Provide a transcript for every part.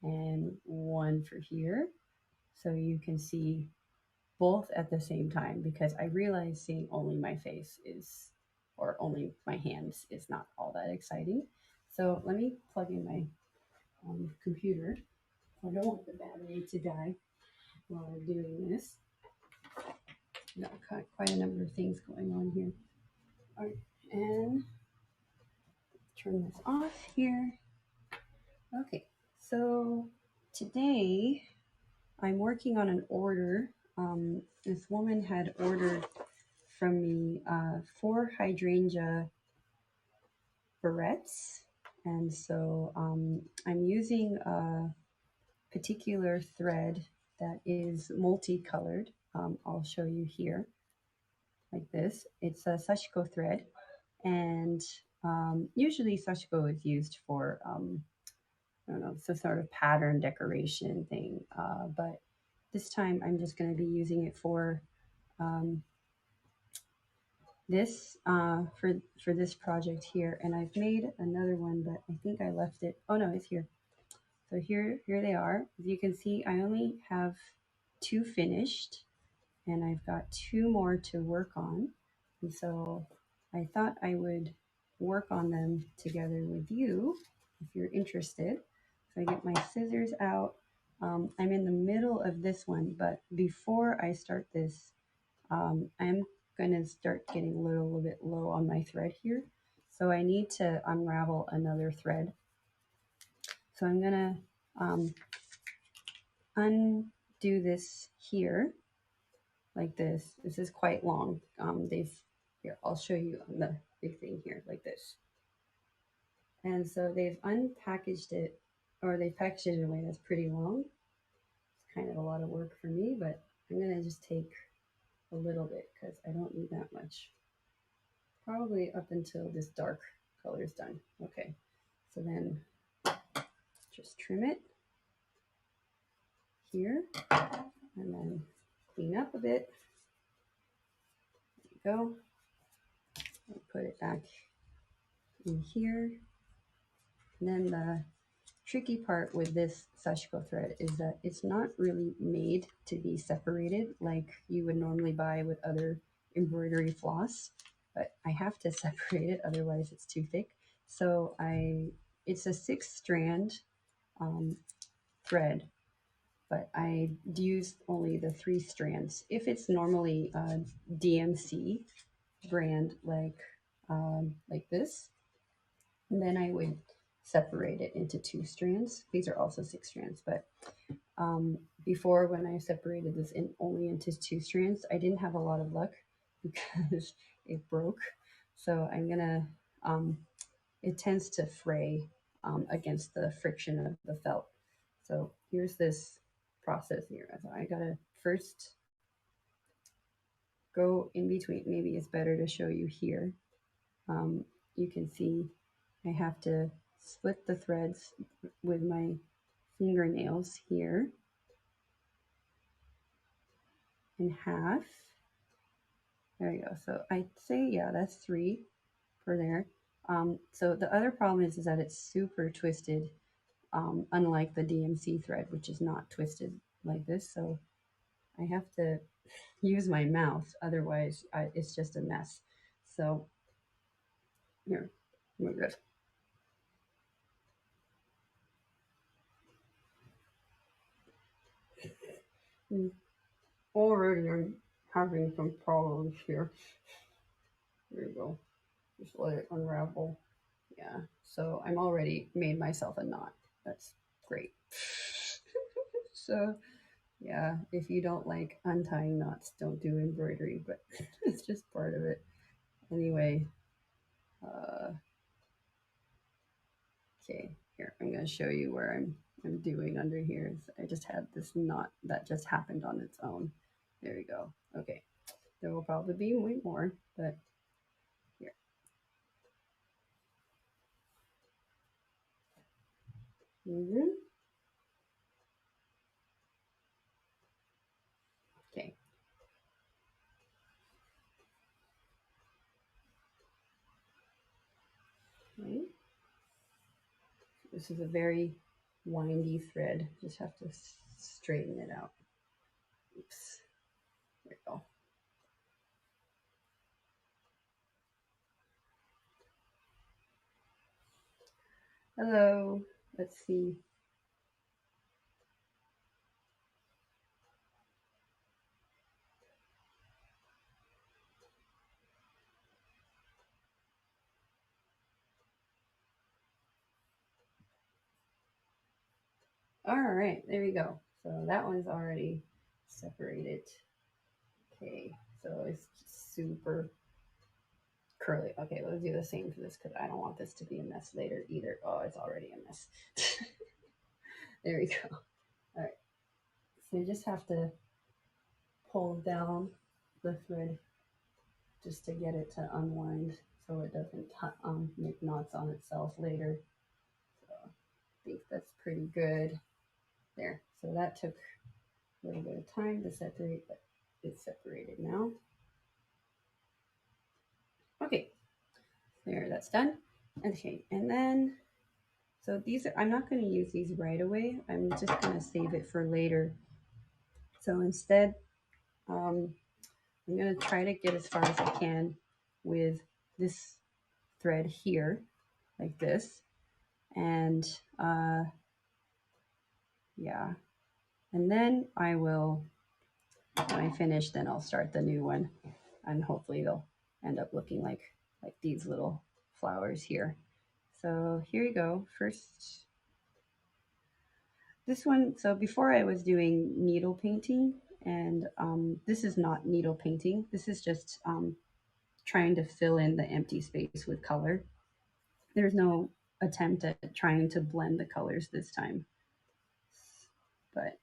and one for here. So you can see both at the same time because I realize seeing only my face is, or only my hands is not all that exciting. So let me plug in my computer. I don't want the battery to die while I'm doing this. Got quite a number of things going on here. All right, and turn this off here. Okay, so today I'm working on an order. This woman had ordered from me 4 hydrangea barrettes, and so I'm using a particular thread that is multicolored. I'll show you here, like this. It's a Sashiko thread, and usually Sashiko is used for I don't know, some sort of pattern decoration thing. But this time I'm just going to be using it for um, this for this project here. And I've made another one, but I think I left it. Oh no, it's here. So here they are. As you can see, I only have 2 finished, and I've got 2 more to work on. And so I thought I would work on them together with you if you're interested. So I get my scissors out. I'm in the middle of this one, but before I start this, I'm going to start getting a little bit low on my thread here. So I need to unravel another thread. So I'm going to undo this here like this. This is quite long. Here, I'll show you on the big thing here, like this. And so they've unpackaged it, or they packaged it in a way that's pretty long. It's kind of a lot of work for me, but I'm gonna just take a little bit because I don't need that much. Probably up until this dark color is done. Okay, so then just trim it here and then clean up a bit. There you go. And put it back in here. And then the tricky part with this Sashiko thread is that it's not really made to be separated like you would normally buy with other embroidery floss, but I have to separate it, otherwise it's too thick. So it's a 6-strand thread, but I used only the 3 strands. If it's normally a DMC brand like this, then I would separate it into 2 strands. These are also 6 strands, but before, when I separated this only into 2 strands, I didn't have a lot of luck because it broke. So I'm gonna, it tends to fray against the friction of the felt. So here's this process here. So I gotta first go in between. Maybe it's better to show you here. You can see I have to split the threads with my fingernails here in half. There you go. So I'd say, yeah, that's 3 for there. So the other problem is that it's super twisted, unlike the DMC thread, which is not twisted like this. So I have to use my mouth, otherwise it's just a mess. So here, move this. Already I'm having some problems here. There you go. Just let it unravel. Yeah. So I'm already made myself a knot. That's great. So yeah, if you don't like untying knots, don't do embroidery, but it's just part of it. Anyway, okay, here, I'm gonna show you where I'm doing under here. I just had this knot that just happened on its own. There you go. Okay, there will probably be way more, but here. Okay. Okay. This is a very windy thread. Just have to straighten it out. Oops. There we go. Hello. Let's see. All right, there we go. So that one's already separated. Okay, so it's super curly. Okay, let's do the same for this because I don't want this to be a mess later either. Oh, it's already a mess. There we go. All right, so you just have to pull down the thread just to get it to unwind so it doesn't make knots on itself later. So I think that's pretty good. There, so that took a little bit of time to separate, but it's separated now. Okay, there, that's done. Okay, and then, so these are, I'm not going to use these right away. I'm just going to save it for later. So instead, I'm going to try to get as far as I can with this thread here, like this. And yeah, and then I will, when I finish, then I'll start the new one. And hopefully they'll end up looking like these little flowers here. So here you go. First, this one. So before I was doing needle painting, and this is not needle painting. This is just trying to fill in the empty space with color. There's no attempt at trying to blend the colors this time, but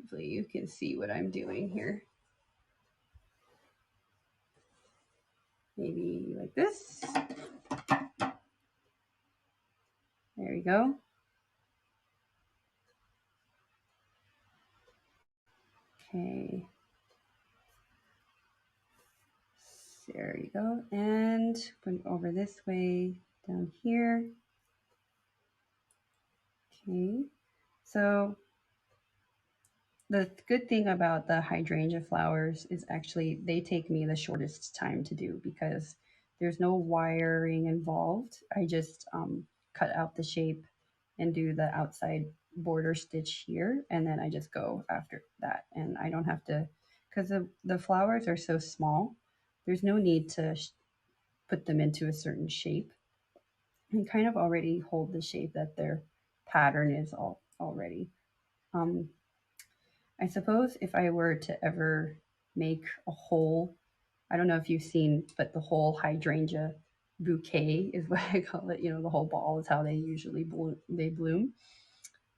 hopefully you can see what I'm doing here. Maybe like this. There you go. Okay. There you go. And going over this way down here. Okay. So the good thing about the hydrangea flowers is actually they take me the shortest time to do because there's no wiring involved. I just cut out the shape and do the outside border stitch here, and then I just go after that. And I don't have to, because the flowers are so small, there's no need to put them into a certain shape. And kind of already hold the shape that their pattern is already. Um, I suppose if I were to ever make a whole, I don't know if you've seen, but the whole hydrangea bouquet is what I call it. You know, the whole ball is how they usually bloom.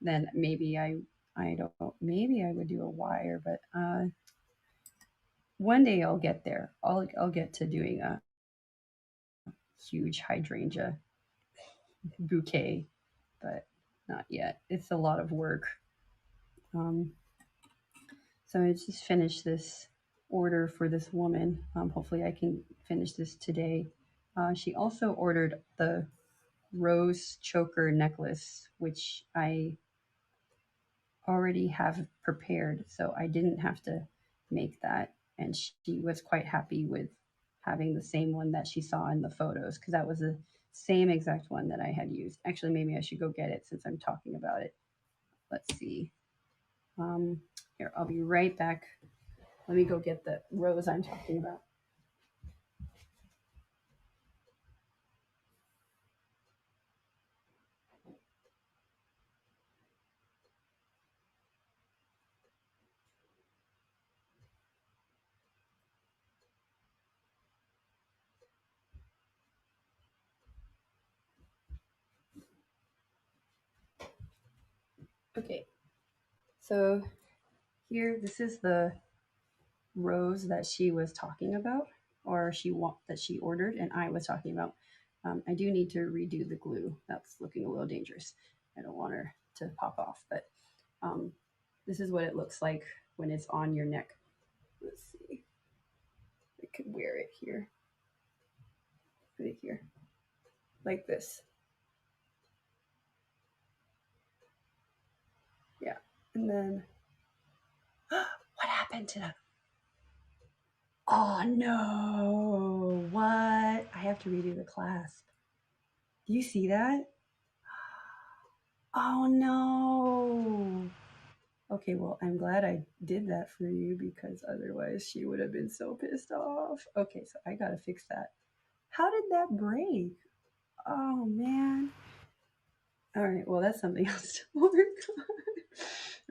Then maybe I don't know, maybe I would do a wire, but one day I'll get there. I'll get to doing a huge hydrangea bouquet, but not yet. It's a lot of work. Um, so I just finished this order for this woman. Hopefully, I can finish this today. She also ordered the rose choker necklace, which I already have prepared, so I didn't have to make that. And she was quite happy with having the same one that she saw in the photos because that was the same exact one that I had used. Actually, maybe I should go get it since I'm talking about it. Let's see. Here, I'll be right back. Let me go get the rose I'm talking about. Okay, so here, this is the rose that she was talking about, or that she ordered, and I was talking about. I do need to redo the glue. That's looking a little dangerous. I don't want her to pop off, but um, this is what it looks like when it's on your neck. Let's see. I could wear it here, right here, like this. And then, what happened to the, oh no, what? I have to redo the clasp. Do you see that? Oh no. Okay, well, I'm glad I did that for you because otherwise she would have been so pissed off. Okay, so I gotta fix that. How did that break? Oh man. All right, well, that's something else to work on.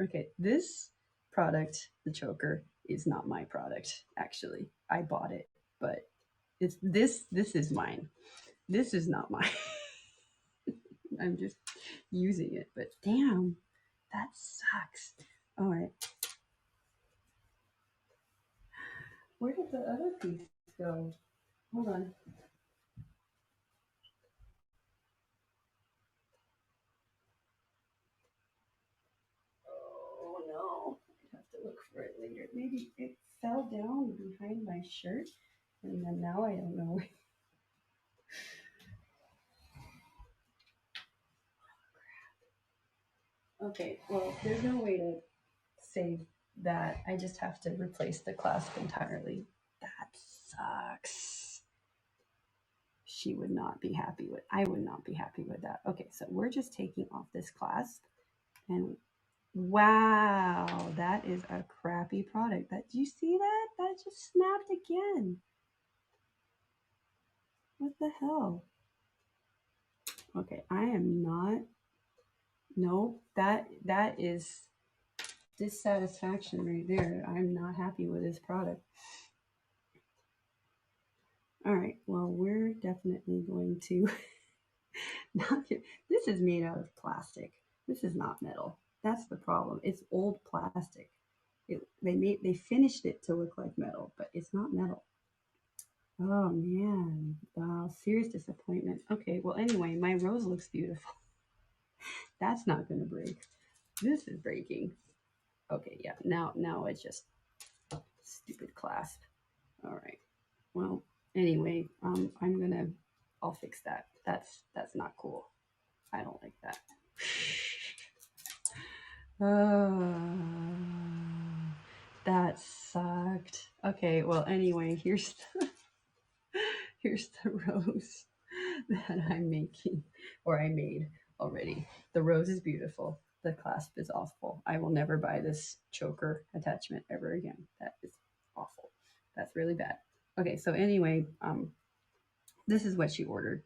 Okay, this product, the choker, is not my product, actually. I bought it, but it's this is mine. This is not mine. I'm just using it, but damn, that sucks. All right. Where did the other piece go? Hold on. Oh no. I have to look for it later. Maybe it fell down behind my shirt and then now I don't know. Okay, well, there's no way to save that. I just have to replace the clasp entirely. That sucks. She would not be happy with, I would not be happy with that. Okay, so we're just taking off this clasp and wow, that is a crappy product. That, do you see that? That just snapped again. What the hell? Okay, I am not, no, that is dissatisfaction right there. I'm not happy with this product. All right, well, we're definitely going to not get, this is made out of plastic. This is not metal. That's the problem. It's old plastic. They finished it to look like metal, but it's not metal. Oh man, wow, serious disappointment. Okay, well anyway, my rose looks beautiful. That's not gonna break. This is breaking. Okay, yeah, now it's just stupid clasp. All right. Well, anyway, I'll fix that. That's not cool. I don't like that. That sucked. Okay, well anyway, here's the rose that I'm making or I made already. The rose is beautiful. The clasp is awful. I will never buy this choker attachment ever again. That is awful. That's really bad. Okay, so anyway, this is what she ordered.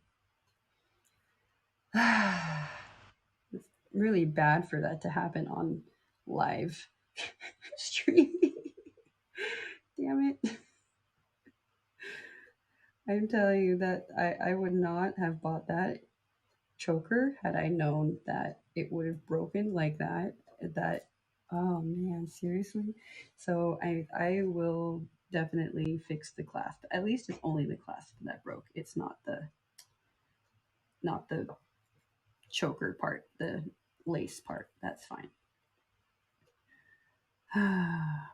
It's really bad for that to happen on live streaming. Damn it. I'm telling you that I would not have bought that choker had I known that it would have broken like that. That, oh man, seriously. So I will definitely fix the clasp. At least it's only the clasp that broke. It's not the choker part, the lace part. That's fine.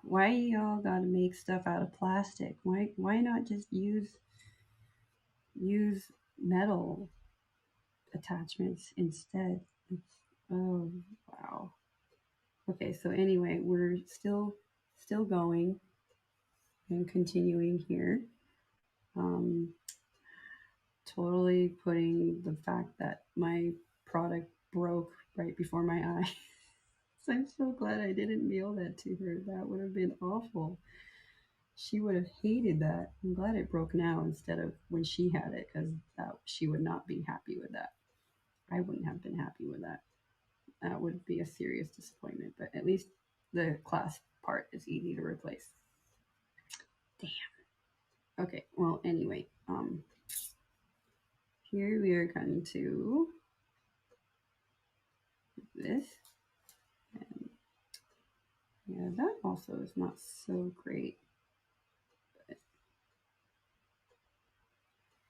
Why y'all gotta make stuff out of plastic? Why not just use metal attachments instead? It's, oh wow. Okay, so anyway, we're still going and continuing here. Um, totally putting the fact that my product broke right before my eyes. I'm so glad I didn't mail that to her. That would have been awful. She would have hated that. I'm glad it broke now instead of when she had it because she would not be happy with that. I wouldn't have been happy with that. That would be a serious disappointment. But at least the clasp part is easy to replace. Damn. Okay. Well, anyway, here we are going to this, and yeah, that also is not so great. But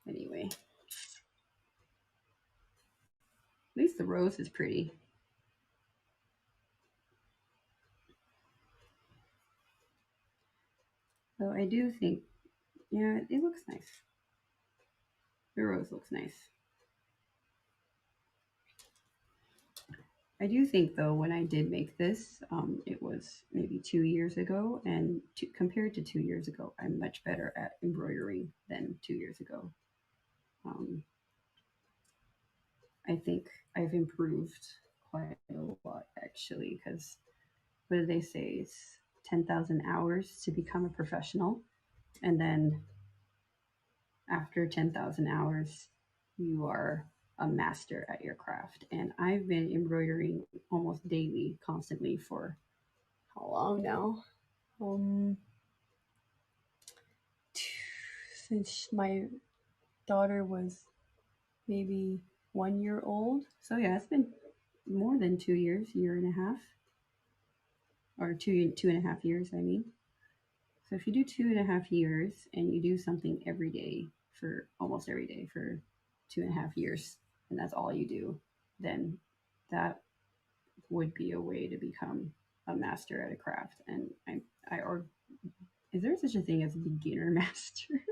anyway, at least the rose is pretty. So I do think, yeah, it looks nice. The rose looks nice. I do think though, when I did make this, it was maybe 2 years ago, and compared to 2 years ago, I'm much better at embroidering than 2 years ago. Um, I think I've improved quite a lot actually, because what do they say? It's 10,000 hours to become a professional, and then after 10,000 hours, you are a master at your craft. And I've been embroidering almost daily, constantly for how long now? Um, since my daughter was maybe 1 year old. So yeah, it's been more than 2 years, year and a half, or two and a half years. I mean, so if you do 2.5 years and you do something every day for almost every day for 2.5 years, and that's all you do, then that would be a way to become a master at a craft. And or is there such a thing as a beginner master?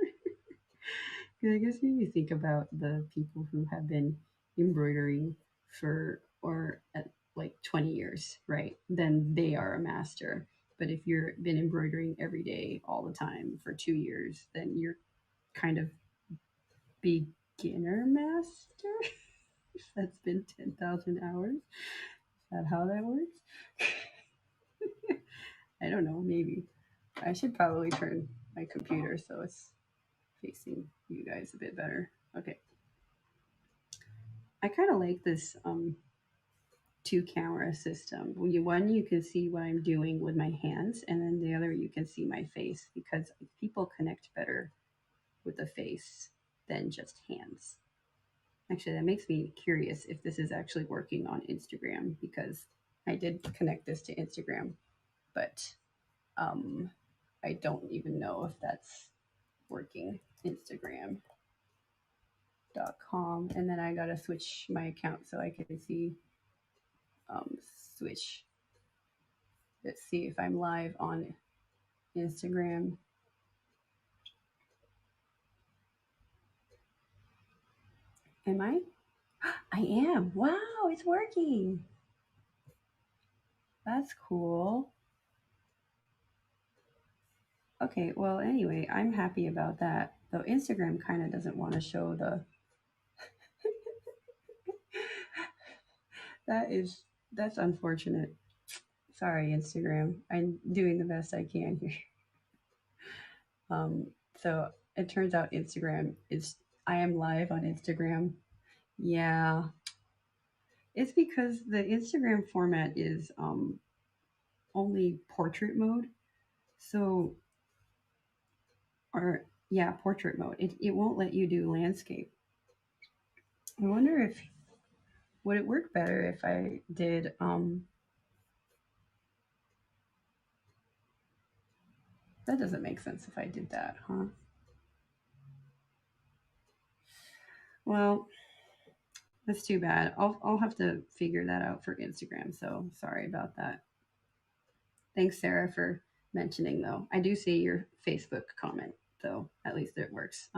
Because I guess when you think about the people who have been embroidering for or at like 20 years, right? Then they are a master. But if you've been embroidering every day all the time for 2 years, then you're kind of beginner master. That's been 10,000 hours. Is that how that works? I don't know. Maybe I should probably turn my computer so it's facing you guys a bit better. Okay. I kind of like this two camera system. One, you can see what I'm doing with my hands, and then the other, you can see my face, because people connect better with the face than just hands. Actually, that makes me curious if this is actually working on Instagram, because I did connect this to Instagram, but um, I don't even know if that's working. Instagram.com, and then I gotta switch my account so I can see um, switch. Let's see if I'm live on Instagram. Am I? I am. Wow, it's working. That's cool. Okay, well, anyway, I'm happy about that. Though Instagram kind of doesn't want to show the. That is, that's unfortunate. Sorry, Instagram. I'm doing the best I can here. Um, so it turns out Instagram is. I am live on Instagram. Yeah, it's because the Instagram format is only portrait mode. So, or yeah, portrait mode. It won't let you do landscape. I wonder if would it work better if I did that doesn't make sense if I did that, huh? Well, that's too bad. I'll have to figure that out for Instagram. So sorry about that. Thanks, Sarah, for mentioning though. I do see your Facebook comment, though. At least it works.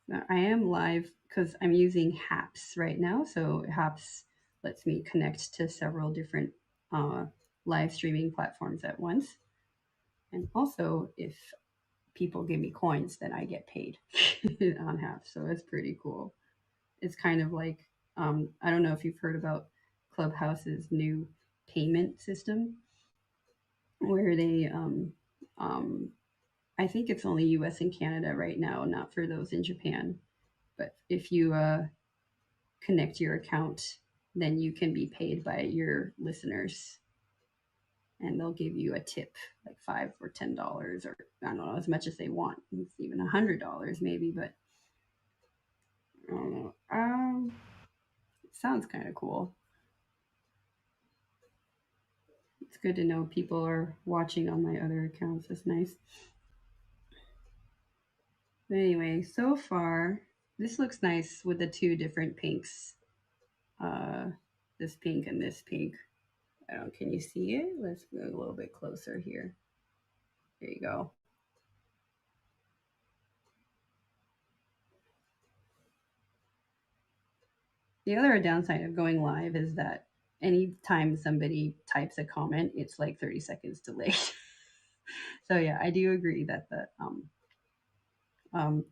Now I am live because I'm using Haps right now. So Haps lets me connect to several different uh, live streaming platforms at once. And also, if people give me coins, then I get paid on Haps. So it's pretty cool. It's kind of like I don't know if you've heard about Clubhouse's new payment system, where they um, I think it's only U.S. and Canada right now, not for those in Japan. But if you connect your account, then you can be paid by your listeners, and they'll give you a tip, like $5 or $10, or I don't know, as much as they want. It's even $100 maybe, but I don't know. It sounds kind of cool. It's good to know people are watching on my other accounts. That's nice. But anyway, so far this looks nice with the two different pinks. Uh, this pink and this pink. I don't. Can you see it? Let's move a little bit closer here. There you go. The other downside of going live is that anytime somebody types a comment, it's like 30 seconds delayed. So yeah, I do agree that the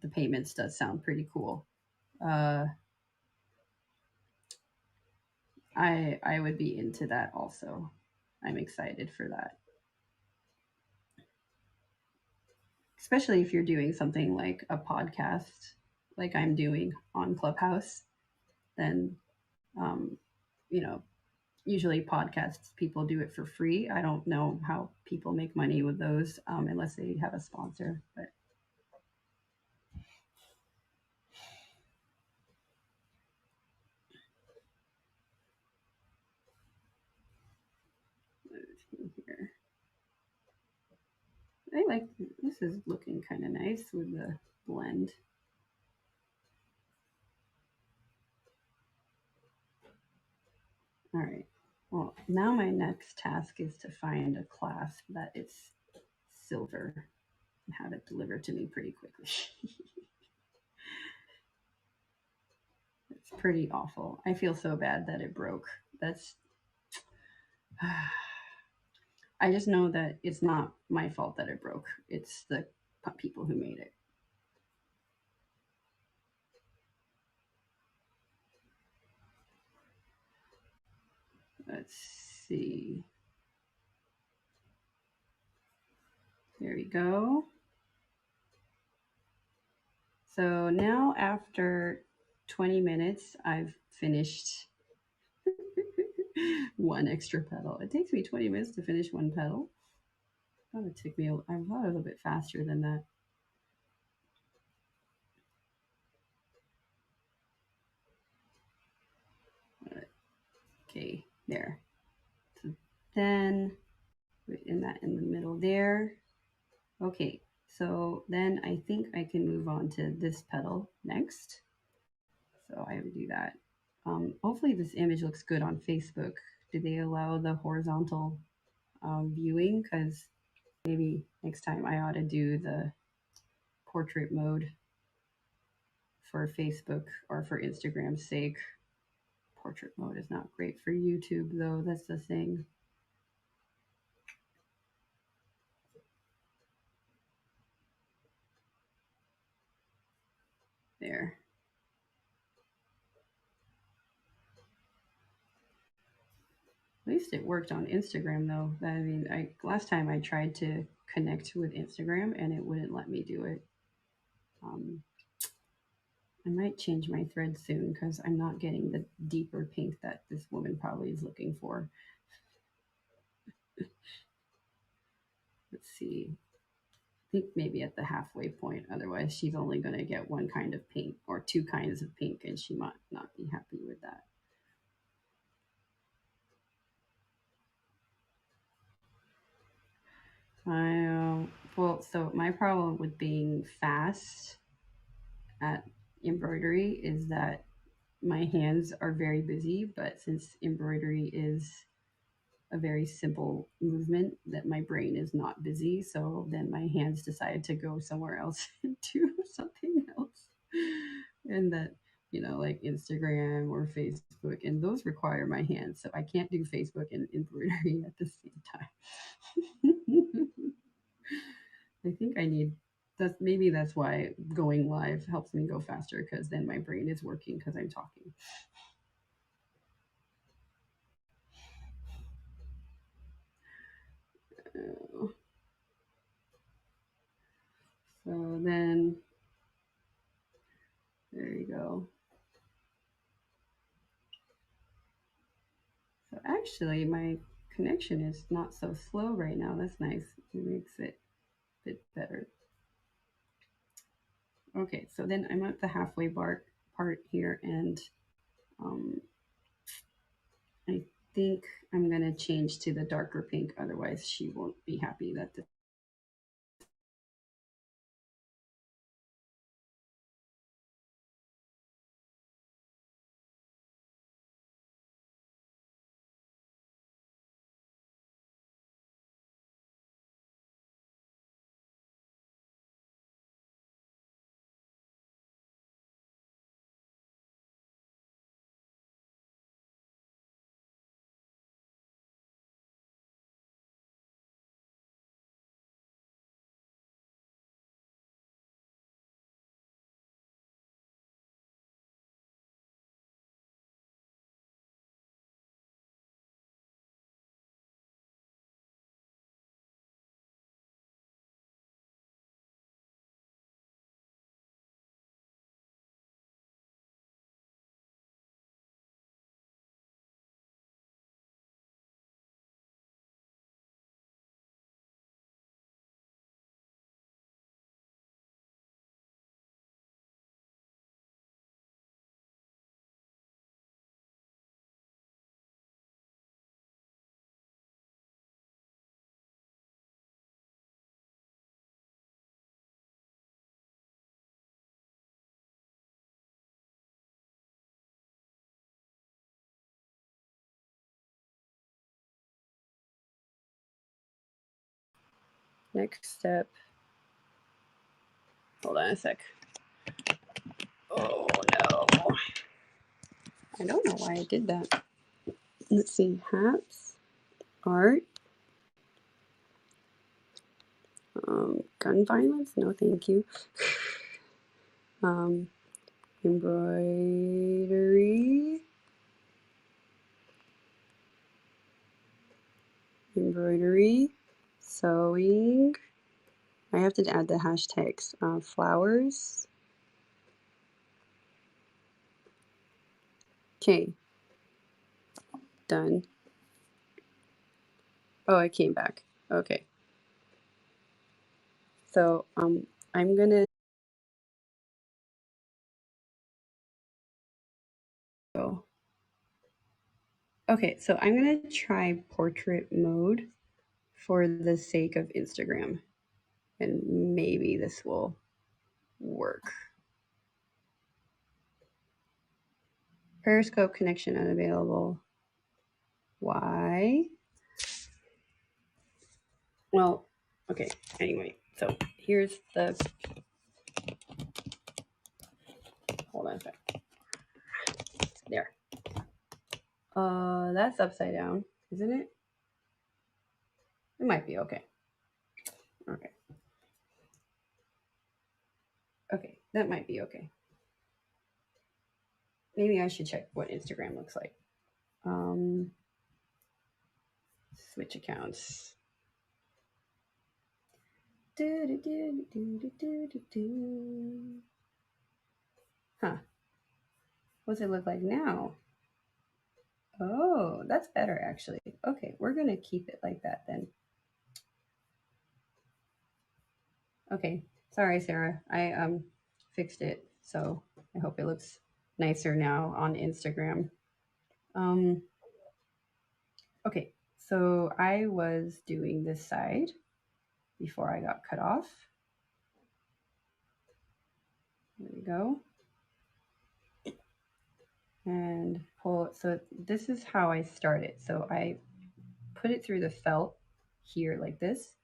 payments does sound pretty cool. Uh, I would be into that also. I'm excited for that, especially if you're doing something like a podcast, like I'm doing on Clubhouse. Then, um, you know, usually podcasts people do it for free. I don't know how people make money with those unless they have a sponsor. But let's see here. I like this is looking kind of nice with the blend. All right. Well, now my next task is to find a clasp that is silver and have it delivered to me pretty quickly. It's pretty awful. I feel so bad that it broke. That's I just know that it's not my fault that it broke. It's the people who made it. Let's see. There we go. So now after 20 minutes, I've finished one extra petal. It takes me 20 minutes to finish one petal. I thought it took me, I thought a little bit faster than that. Okay, there. So then put in that in the middle there. Okay, so then I think I can move on to this petal next. So I would do that. Hopefully this image looks good on Facebook. Do they allow the horizontal viewing? Because maybe next time I ought to do the portrait mode for Facebook or for Instagram's sake. Portrait mode is not great for YouTube though, that's the thing. There. At least it worked on Instagram though. I mean, last time I tried to connect with Instagram and it wouldn't let me do it. Um, I might change my thread soon because I'm not getting the deeper pink that this woman probably is looking for. Let's see. I think maybe at the halfway point. Otherwise, she's only going to get one kind of pink or two kinds of pink, and she might not be happy with that. Well, so my problem with being fast at embroidery is that my hands are very busy, but since embroidery is a very simple movement, that my brain is not busy, so then my hands decide to go somewhere else and do something else. And that, like Instagram or Facebook, and those require my hands, so I can't do Facebook and embroidery at the same time. I think I need that's why going live helps me go faster because then my brain is working because I'm talking. Uh, so then there you go. So actually my connection is not so slow right now. That's nice. It makes it a bit better. Okay, so then I'm at the halfway part here, and I think I'm gonna change to the darker pink. Otherwise, she won't be happy that the next step. Hold on a sec. Oh no. I don't know why I did that. Let's see. Hats, art, gun violence? No, thank you. Embroidery. Embroidery. Sewing. I have to add the hashtags. Flowers. Okay. Done. Oh, I came back. Okay. So I'm gonna go. Okay, so I'm gonna try portrait mode for the sake of Instagram, and maybe this will work. Periscope connection unavailable. Why? Well, okay. Anyway, so here's the. Hold on a sec. There. That's upside down, isn't it? It might be okay. Okay. Okay, that might be okay. Maybe I should check what Instagram looks like. Switch accounts. Huh. What's it look like now? Oh, that's better actually. Okay, we're gonna keep it like that then. Okay, sorry, Sarah. I fixed it, so I hope it looks nicer now on Instagram. Um, okay, so I was doing this side before I got cut off. There we go. And pull it. So this is how I start it. So I put it through the felt here like this.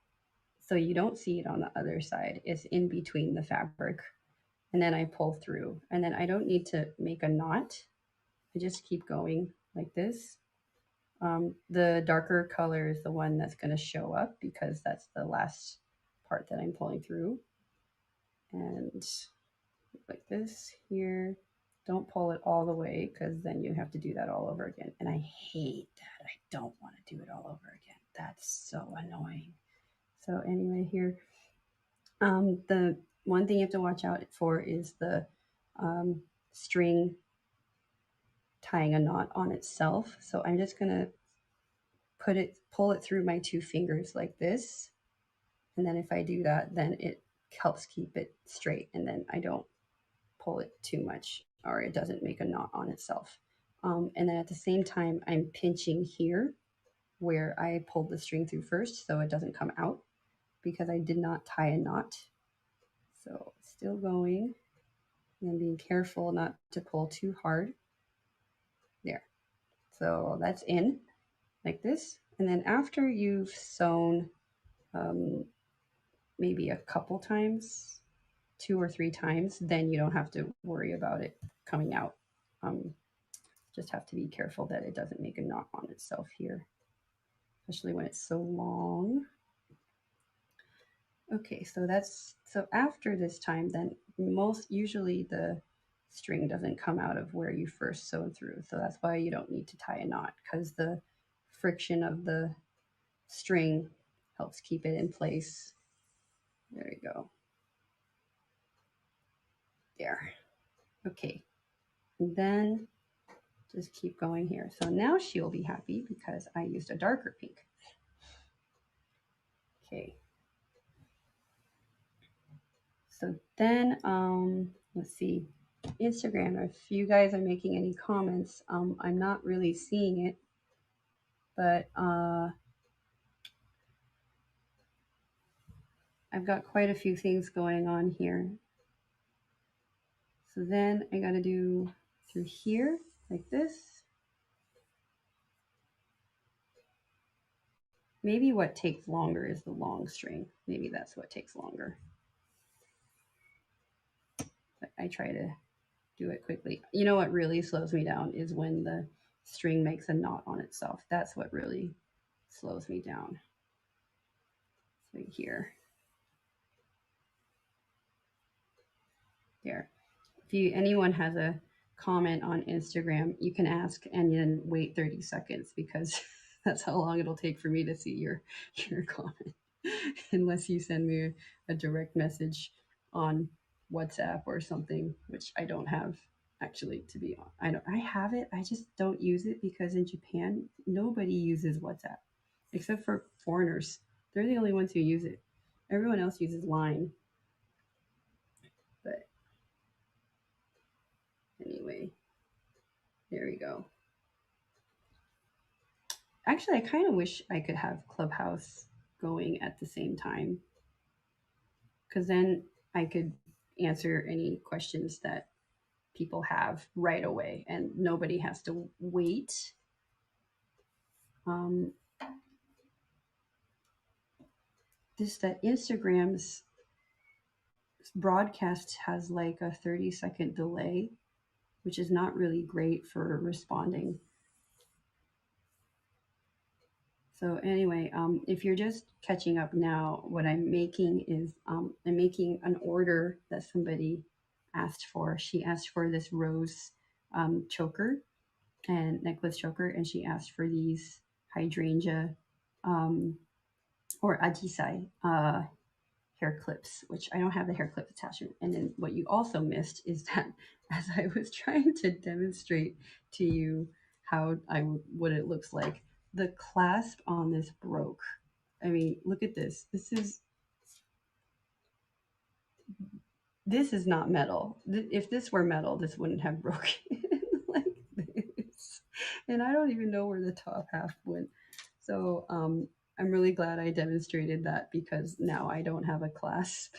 So you don't see it on the other side. It's in between the fabric. And then I pull through. And then I don't need to make a knot. I just keep going like this. The darker color is the one that's going to show up because that's the last part that I'm pulling through. And like this here. Don't pull it all the way because then you have to do that all over again. And I hate that. I don't want to do it all over again. That's so annoying. So anyway, here, the one thing you have to watch out for is the string tying a knot on itself. So I'm just gonna pull it through my two fingers like this. And then if I do that, then it helps keep it straight. And then I don't pull it too much or it doesn't make a knot on itself. And then at the same time, I'm pinching here where I pulled the string through first so it doesn't come out because I did not tie a knot. So still going and being careful not to pull too hard. There. So that's in like this. And then after you've sewn maybe a couple times, 2 or 3 times, then you don't have to worry about it coming out. Just have to be careful that it doesn't make a knot on itself here, especially when it's so long. Okay, so after this time, then usually the string doesn't come out of where you first sewed through. So that's why you don't need to tie a knot because the friction of the string helps keep it in place. There you go. There. Okay. And then just keep going here. So now she'll be happy because I used a darker pink. Okay. So then, let's see, Instagram, if you guys are making any comments, I'm not really seeing it, but I've got quite a few things going on here. So then I got to do through here like this. Maybe what takes longer is the long string. Maybe that's what takes longer. But I try to do it quickly. You know what really slows me down is when the string makes a knot on itself. That's what really slows me down. So here, there. If anyone has a comment on Instagram, you can ask and then wait 30 seconds because that's how long it'll take for me to see your comment. Unless you send me a direct message on WhatsApp or something, which I don't have actually to be on. I have it. I just don't use it because in Japan nobody uses WhatsApp except for foreigners. They're the only ones who use it. Everyone else uses Line. But anyway, there we go. Actually, I kind of wish I could have Clubhouse going at the same time because then I could answer any questions that people have right away and nobody has to wait. Um, that Instagram's broadcast has like a 30-second delay, which is not really great for responding. So anyway, if you're just catching up now, what I'm making is I'm making an order that somebody asked for. She asked for this rose choker and necklace choker, and she asked for these hydrangea um, or ajisai hair clips, which I don't have the hair clip attachment. And then what you also missed is that as I was trying to demonstrate to you how what it looks like, the clasp on this broke. I mean, look at this. This is not metal. If this were metal, this wouldn't have broken like this. And I don't even know where the top half went. So I'm really glad I demonstrated that because now I don't have a clasp.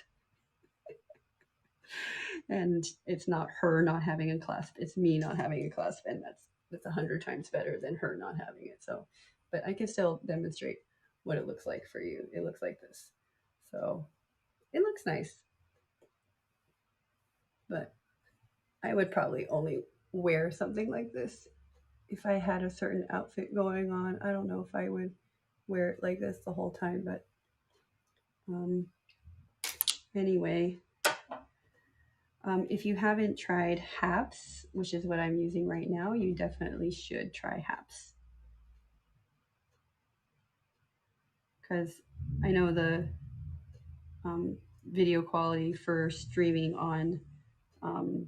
And it's not her not having a clasp, it's me not having a clasp, and that's 100 times better than her not having it. So, but I can still demonstrate what it looks like for you. It looks like this. So it looks nice, but I would probably only wear something like this if I had a certain outfit going on. I don't know if I would wear it like this the whole time, but um, anyway, if you haven't tried HAPS, which is what I'm using right now, you definitely should try HAPS. Because I know the video quality for streaming on um,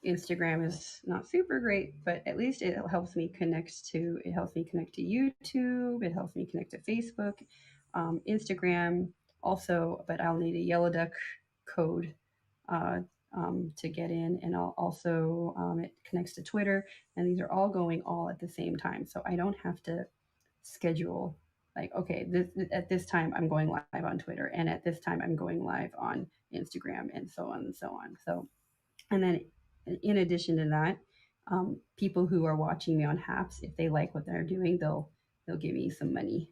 Instagram is not super great, but at least it helps me connect to YouTube. It helps me connect to Facebook, Instagram also, but I'll need a Yellow Duck code uh, to get in, and I'll also it connects to Twitter, and these are all going all at the same time, so I don't have to schedule like okay at this time I'm going live on Twitter, and at this time I'm going live on Instagram, and so on and so on. So and then in addition to that, people who are watching me on Haps, if they like what they're doing, they'll give me some money,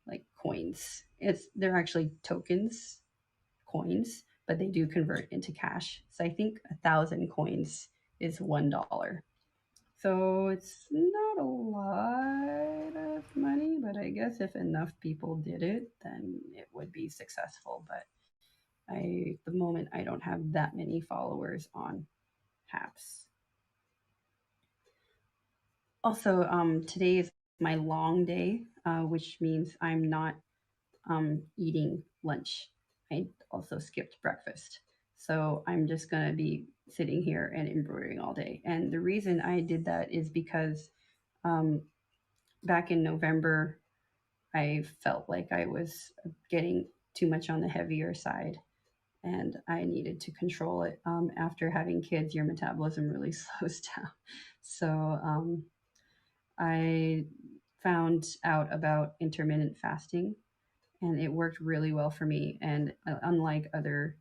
like coins. They're actually tokens, coins, but they do convert into cash. So I think 1,000 coins is $1. So it's not a lot of money, but I guess if enough people did it, then it would be successful. But at the moment, I don't have that many followers on Haps. Also, today is my long day, which means I'm not eating lunch. I also skipped breakfast. So I'm just going to be sitting here and embroidering all day. And the reason I did that is because um, back in November, I felt like I was getting too much on the heavier side and I needed to control it. After having kids, your metabolism really slows down. So I found out about intermittent fasting and it worked really well for me. And unlike other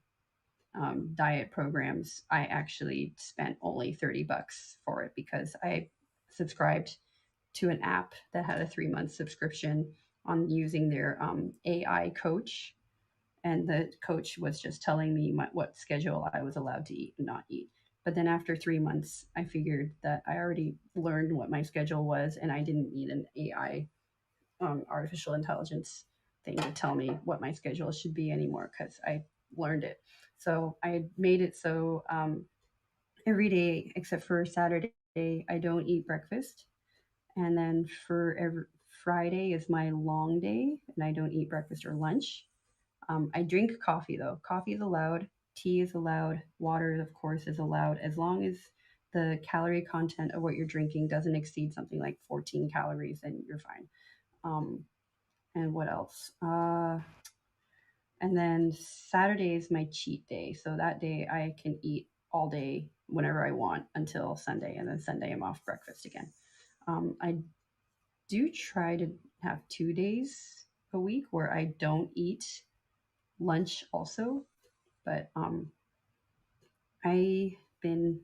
diet programs, I actually spent only $30 for it because I subscribed to an app that had a 3 month subscription on using their AI coach. And the coach was just telling me what schedule I was allowed to eat and not eat. But then after 3 months, I figured that I already learned what my schedule was, and I didn't need an AI, artificial intelligence thing to tell me what my schedule should be anymore because I learned it. So I made it so every day except for Saturday, I don't eat breakfast. And then for every Friday is my long day, and I don't eat breakfast or lunch. I drink coffee though. Coffee is allowed. Tea is allowed. Water, of course, is allowed as long as the calorie content of what you're drinking doesn't exceed something like 14 calories, then you're fine. Um, and what else? And then Saturday is my cheat day. So that day I can eat all day whenever I want until Sunday. And then Sunday I'm off breakfast again. I do try to have 2 days a week where I don't eat lunch also, but I've been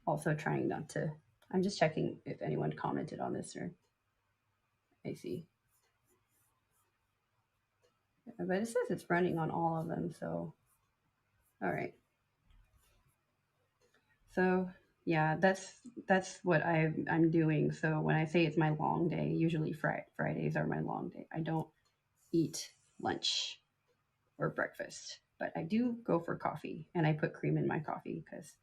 also trying not to. I'm just checking if anyone commented on this or I see. But it says it's running on all of them, so all right. So yeah, that's what I'm doing. So when I say it's my long day, usually Fridays are my long day. I don't eat lunch or breakfast, but I do go for coffee and I put cream in my coffee because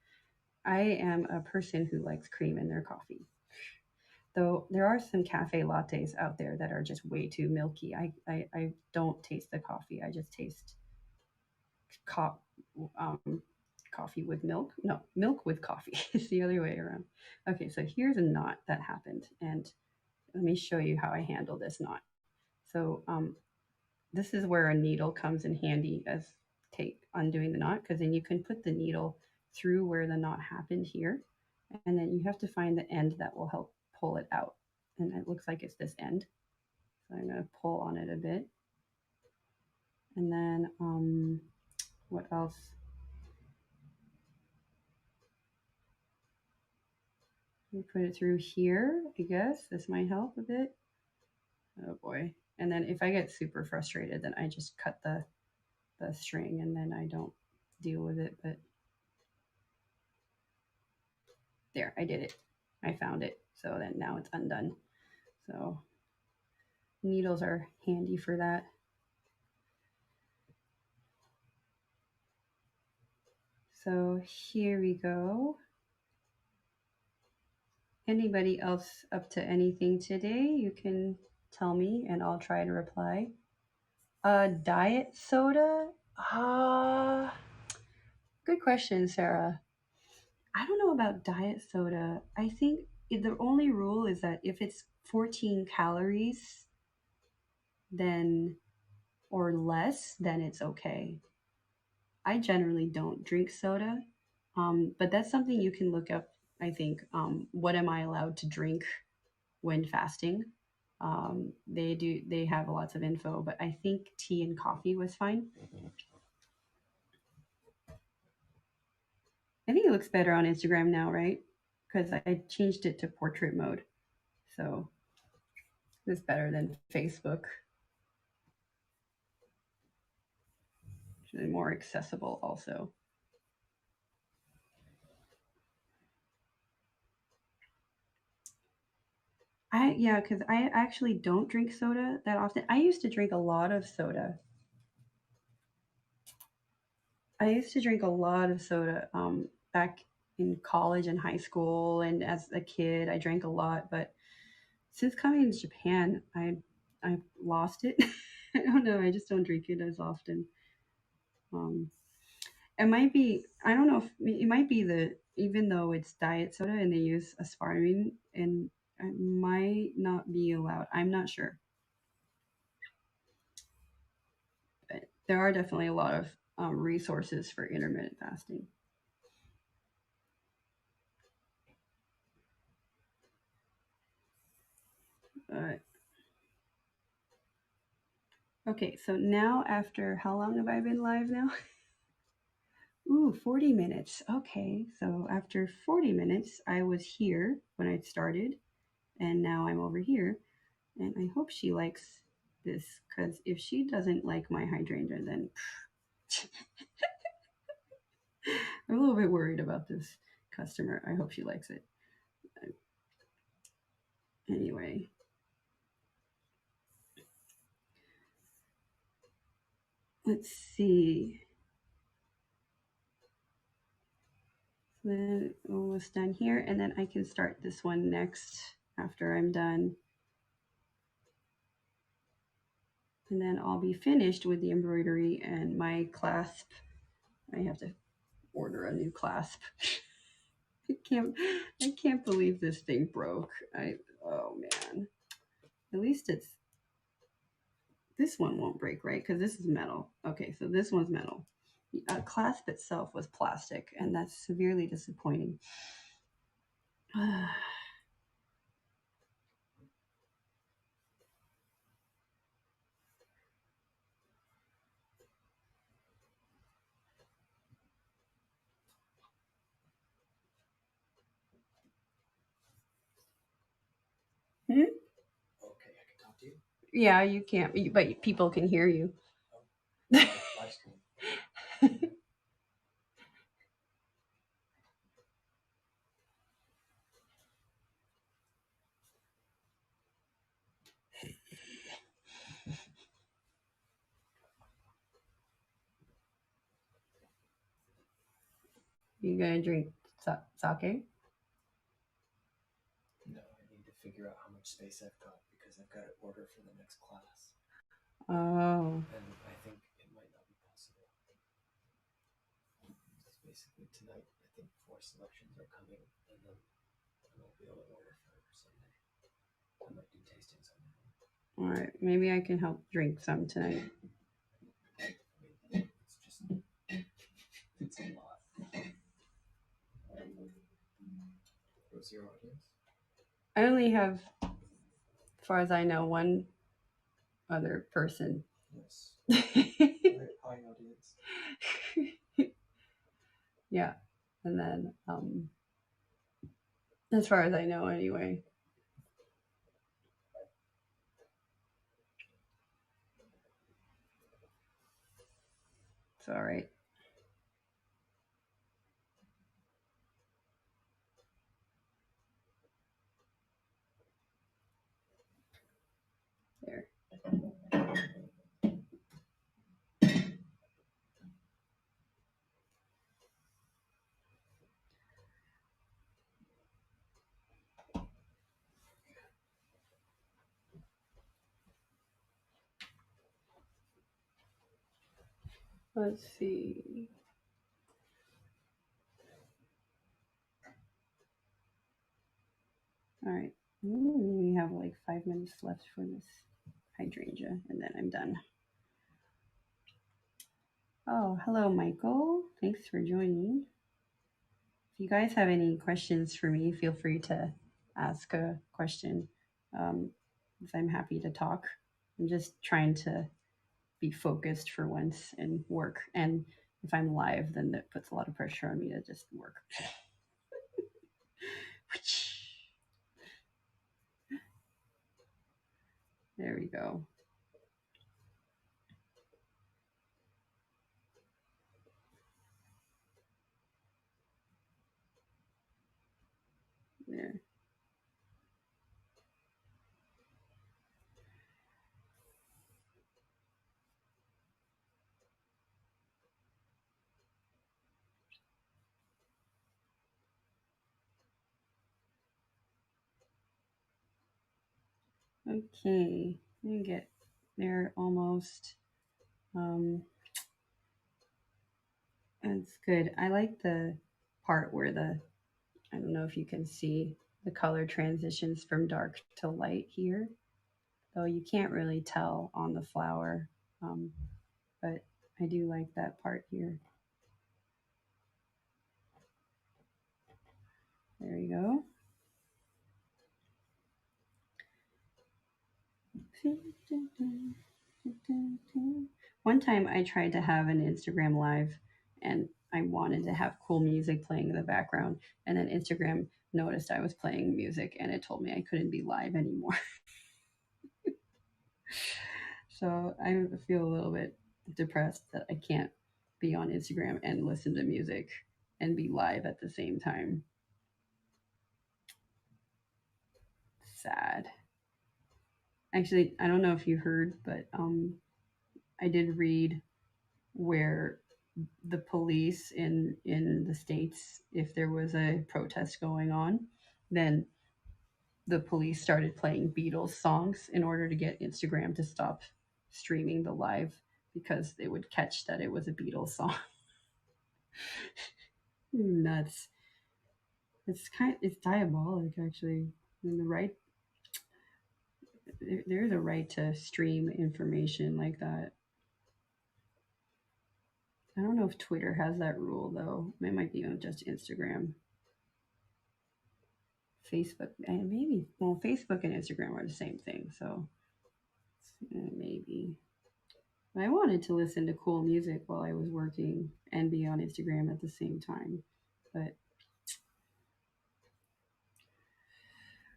I am a person who likes cream in their coffee. Though there are some cafe lattes out there that are just way too milky. I don't taste the coffee. I just taste co- um, coffee with milk. No, milk with coffee. It's the other way around. Okay, so here's a knot that happened. And let me show you how I handle this knot. So this is where a needle comes in handy as take undoing the knot because then you can put the needle through where the knot happened here, and then you have to find the end that will help pull it out. And it looks like it's this end. So I'm going to pull on it a bit. And then what else? We put it through here, I guess. This might help a bit. Oh boy. And then if I get super frustrated, then I just cut the string and then I don't deal with it. But there, I did it. I found it. So then now it's undone. So needles are handy for that. So here we go. Anybody else up to anything today? You can tell me and I'll try to reply. Diet soda? Good question, Sarah. I don't know about diet soda. I think the only rule is that if it's 14 calories, then or less, then it's okay. I generally don't drink soda, but that's something you can look up. I think. What am I allowed to drink when fasting? They do. They have lots of info, but I think tea and coffee was fine. I think it looks better on Instagram now, right? Because I changed it to portrait mode, so it's better than Facebook. It's more accessible, also. Yeah, because I actually don't drink soda that often. I used to drink a lot of soda. I used to drink a lot of soda back in college and high school, and as a kid, I drank a lot. But since coming to Japan, I lost it. I don't know. I just don't drink it as often. Um, it might be. I don't know if it might be the even though it's diet soda and they use aspartame, and it might not be allowed. I'm not sure, but there are definitely a lot of resources for intermittent fasting. But okay, so now after how long have I been live now? Ooh, 40 minutes. Okay, so after 40 minutes, I was here when I started, And now I'm over here, and I hope she likes this, because if she doesn't like my hydrangea, then I'm a little bit worried about this customer. I hope she likes it. Anyway, let's see. So then almost done here, and then I can start this one next after I'm done. And then I'll be finished with the embroidery and my clasp. I have to order a new clasp. I can't believe this thing broke. Oh man. At least it's this one won't break, right? Because this is metal. Okay, so this one's metal. The clasp itself was plastic, and that's severely disappointing. Hmm? Okay, I can talk to you. Yeah, you can't, but people can hear you. Live stream. You gonna drink sake? No, I need to figure out how much space I've got because I've got to order for the next class. Oh. And I think it might not be possible. Because basically tonight, I think 4 selections are coming, and then I won't be able to order for Sunday. I might do tasting Sunday. All right, maybe I can help drink some tonight. I mean, it's a lot. What's your audience? I only have, as far as I know, one other person. Yes. High audience. Yeah, and then as far as I know, anyway. It's all right. There. Let's see. All right. We have like 5 minutes left for this hydrangea, and then I'm done. Oh, hello, Michael. Thanks for joining. If you guys have any questions for me, feel free to ask a question. Because I'm happy to talk. I'm just trying to be focused for once and work. And if I'm live, then that puts a lot of pressure on me to just work. There we go. There. Okay, we get there almost. That's good. I like the part where I don't know if you can see the color transitions from dark to light here, though you can't really tell on the flower. Um, but I do like that part here. There you go. One time I tried to have an Instagram live, and I wanted to have cool music playing in the background, and then Instagram noticed I was playing music and it told me I couldn't be live anymore. So I feel a little bit depressed that I can't be on Instagram and listen to music and be live at the same time. Sad. Actually, I don't know if you heard, but I did read where the police in the states, if there was a protest going on, then the police started playing Beatles songs in order to get Instagram to stop streaming the live because they would catch that it was a Beatles song. Nuts. It's diabolic actually. And the right there's a right to stream information like that. I don't know if Twitter has that rule though. It might be on just Instagram. Facebook, and maybe, well, Facebook and Instagram are the same thing, so maybe. But I wanted to listen to cool music while I was working and be on Instagram at the same time. But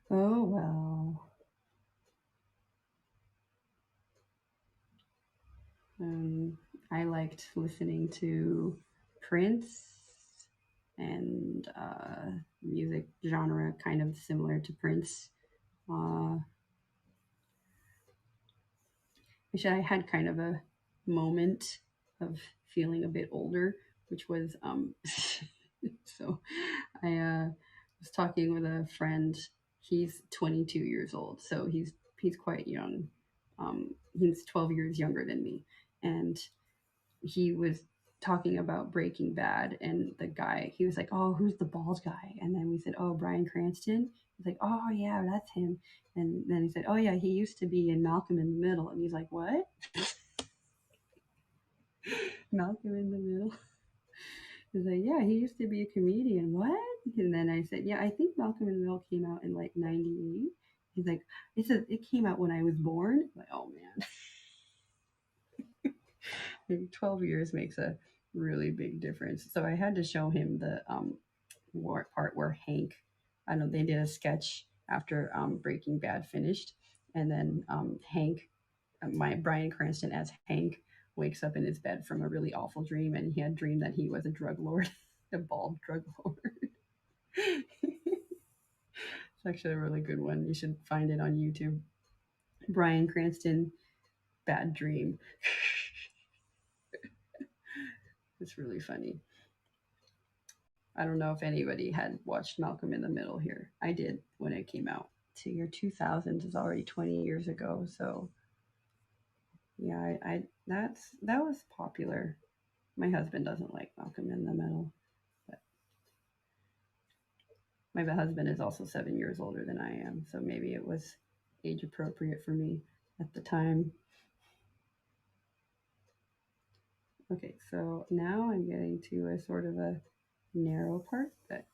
oh well. Um, I liked listening to Prince and music genre kind of similar to Prince. Uh, Actually, I had kind of a moment of feeling a bit older, which was so I was talking with a friend. He's 22 years old, so he's quite young. He's 12 years younger than me, and he was talking about Breaking Bad, and the guy, he was like, "Oh, who's the bald guy?" And then we said, "Oh, Bryan Cranston." He's like, "Oh yeah, that's him." And then he said, "Oh yeah, he used to be in Malcolm in the Middle." And he's like, "What? Malcolm in the Middle?" He's like, "Yeah, he used to be a comedian." What? And then I said, "Yeah, I think Malcolm in the Middle came out in like '98." He's like, it came out when I was born." I'm like, oh man, 12 years makes a really big difference. So I had to show him the part where Hank, I know they did a sketch after Breaking Bad finished, and then Hank, my Bryan Cranston as Hank, wakes up in his bed from a really awful dream, and he had dreamed that he was a drug lord, a bald drug lord. It's actually a really good one. You should find it on YouTube. Bryan Cranston bad dream. It's really funny. I don't know if anybody had watched Malcolm in the Middle here. I did when it came out. To year 2000 is already 20 years ago. So yeah, that was popular. My husband doesn't like Malcolm in the Middle, but my husband is also 7 years older than I am, so maybe it was age appropriate for me at the time. Okay, so now I'm getting to a sort of a narrow part, but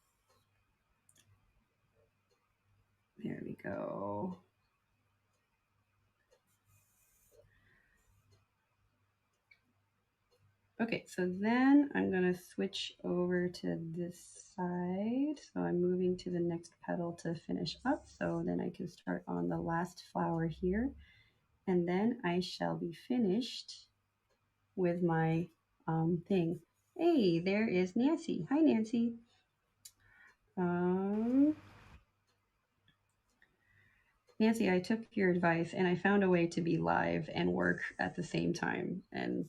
there we go. Okay, so then I'm gonna switch over to this side. So I'm moving to the next petal to finish up. So then I can start on the last flower here. And then I shall be finished with my thing. Hey, there is Nancy. Hi, Nancy. Um, Nancy, I took your advice and I found a way to be live and work at the same time. And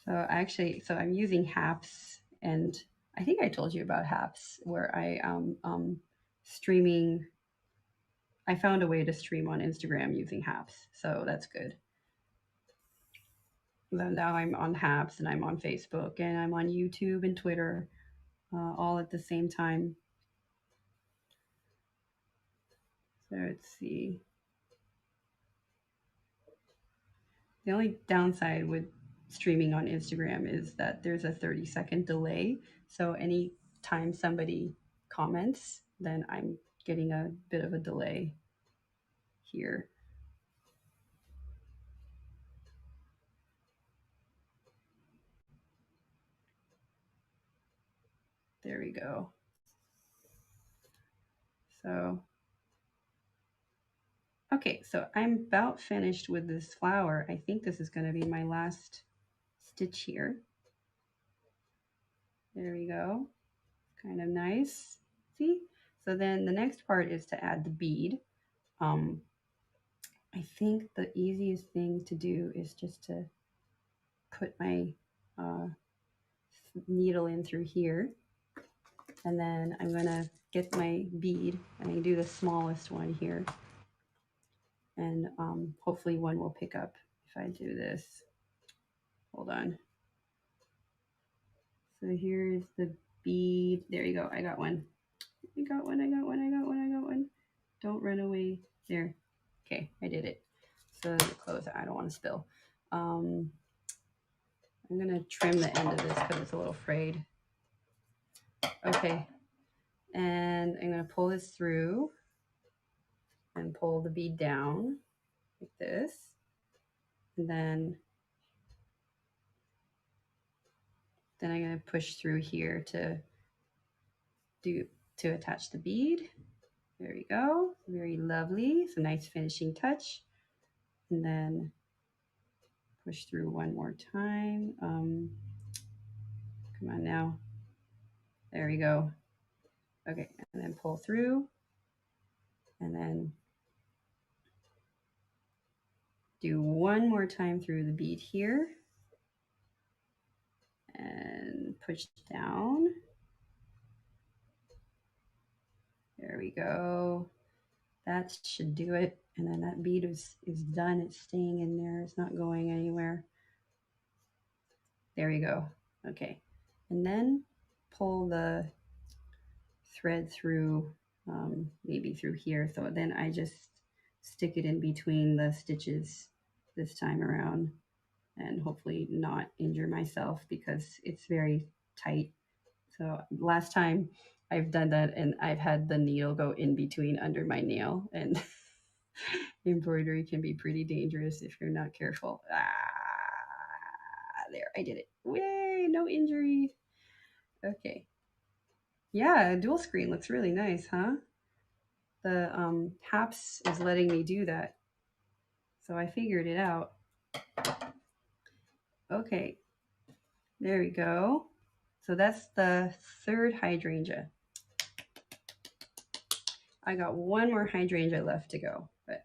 so I'm using Haps, and I think I told you about Haps, where I streaming. I found a way to stream on Instagram using Haps, so that's good. Then now I'm on Haps and I'm on Facebook and I'm on YouTube and Twitter, all at the same time. So let's see. The only downside with streaming on Instagram is that there's a 30-second delay. So any time somebody comments, then I'm getting a bit of a delay here. There we go. So, okay, so I'm about finished with this flower. I think this is going to be my last stitch here. There we go. Kind of nice. See? So then the next part is to add the bead. Um, I think the easiest thing to do is just to put my uh, needle in through here. And then I'm going to get my bead and I do the smallest one here. And hopefully one will pick up if I do this. Hold on. So here's the bead. There you go. I got one. I got one. I got one. I got one. I got one. Don't run away. There. Okay, I did it. So close it. I don't want to spill. I'm gonna trim the end of this because it's a little frayed. Okay, and I'm gonna pull this through and pull the bead down like this, and then I'm gonna push through here to attach the bead. There we go. Very lovely. It's a nice finishing touch. And then push through one more time. Come on now. There we go. Okay, and then pull through. And then do one more time through the bead here. And push down. There we go. That should do it. And then that bead is done. It's staying in there. It's not going anywhere. There we go. Okay. And then pull the thread through, maybe through here. So then I just stick it in between the stitches this time around and hopefully not injure myself because it's very tight. So last time I've done that and I've had the needle go in between under my nail, and embroidery can be pretty dangerous if you're not careful. There, I did it. Yay, no injury. Okay. Yeah, dual screen looks really nice, huh? The HAPS is letting me do that. So I figured it out. Okay, there we go. So that's the third hydrangea. I got one more hydrangea left to go, but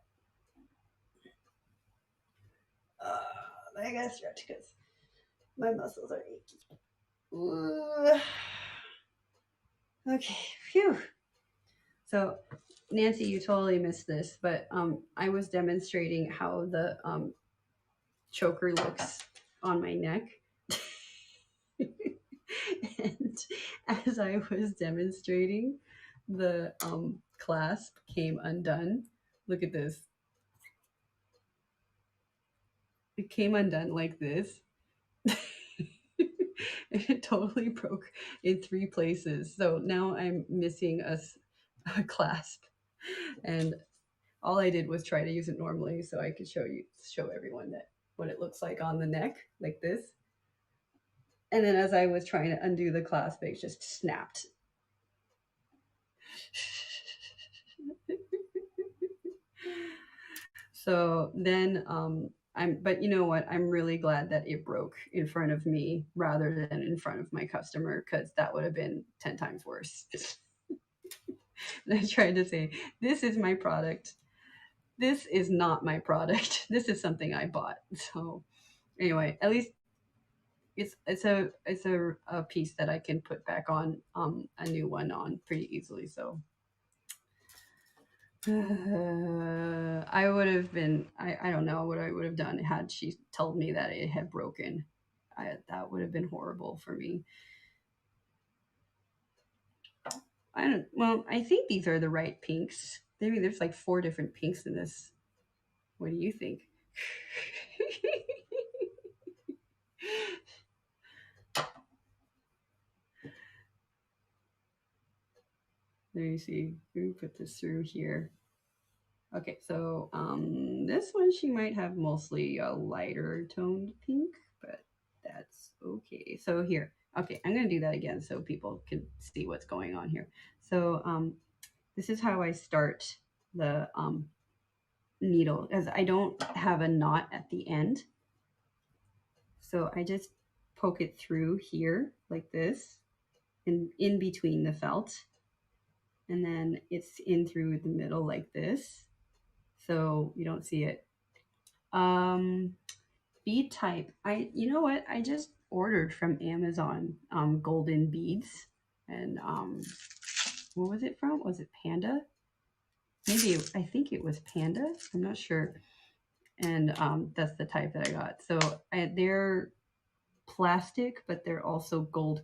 I gotta stretch because my muscles are achy. Ooh. Okay, phew. So Nancy, you totally missed this, but I was demonstrating how the choker looks on my neck. And as I was demonstrating, the clasp came undone. Look at this. It came undone like this. It totally broke in 3 places. So now I'm missing a clasp. And all I did was try to use it normally so I could show everyone that what it looks like on the neck, like this. And then as I was trying to undo the clasp, it just snapped. So then but you know what? I'm really glad that it broke in front of me rather than in front of my customer, because that would have been 10 times worse. And I tried to say, this is my product. This is not my product. This is something I bought. So anyway, at least it's a piece that I can put back on a new one on pretty easily. So I would have been I don't know what I would have done had she told me that it had broken. That would have been horrible for me. I think these are the right pinks. Maybe there's like 4 different pinks in this. What do you think? Let me see. Let me put this through here. Okay, so this one she might have mostly a lighter toned pink, but that's okay. So here, Okay, I'm gonna do that again so people can see what's going on here. So this is how I start the needle, as I don't have a knot at the end. So I just poke it through here like this, in between the felt, and then it's in through the middle like this. So you don't see it. Um, Bead type. You know what? I just ordered from Amazon golden beads, and what was it from? Was it Panda? Maybe I think it was Panda. I'm not sure. And that's the type that I got. So they're plastic, but they're also gold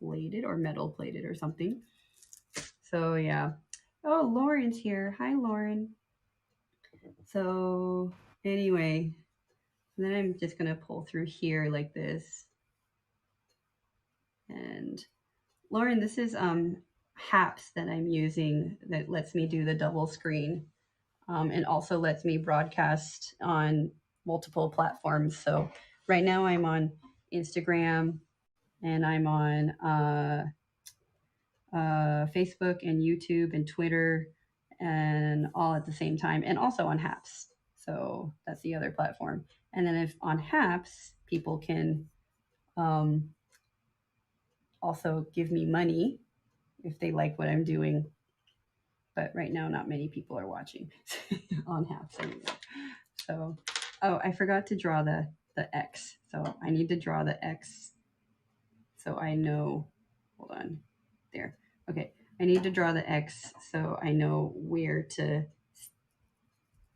plated or metal plated or something. So yeah. Oh, Lauren's here. Hi, Lauren. So anyway, then I'm just gonna pull through here like this. And Lauren, this is Haps that I'm using that lets me do the double screen, and also lets me broadcast on multiple platforms. So right now I'm on Instagram, and I'm on Facebook and YouTube and Twitter, and all at the same time, and also on Haps. So that's the other platform. And then if on Haps, people can um, also give me money if they like what I'm doing. But right now, not many people are watching on Haps anyway. So, oh, I forgot to draw the X. So I need to draw the X so I know. Hold on, there. Okay, I need to draw the X so I know where to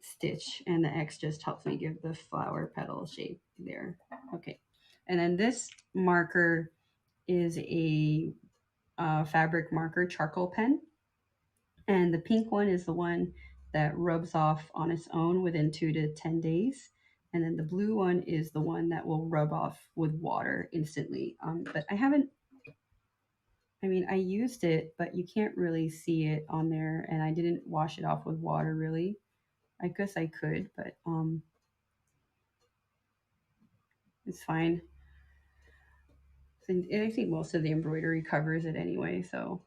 stitch, and the X just helps me give the flower petal shape there. Okay, and then this marker is a fabric marker charcoal pen, and the pink one is the one that rubs off on its own within 2 to 10 days. And then the blue one is the one that will rub off with water instantly. But I haven't, I mean, I used it, but you can't really see it on there. And I didn't wash it off with water really. I guess I could, but it's fine. And I think most of the embroidery covers it anyway. So,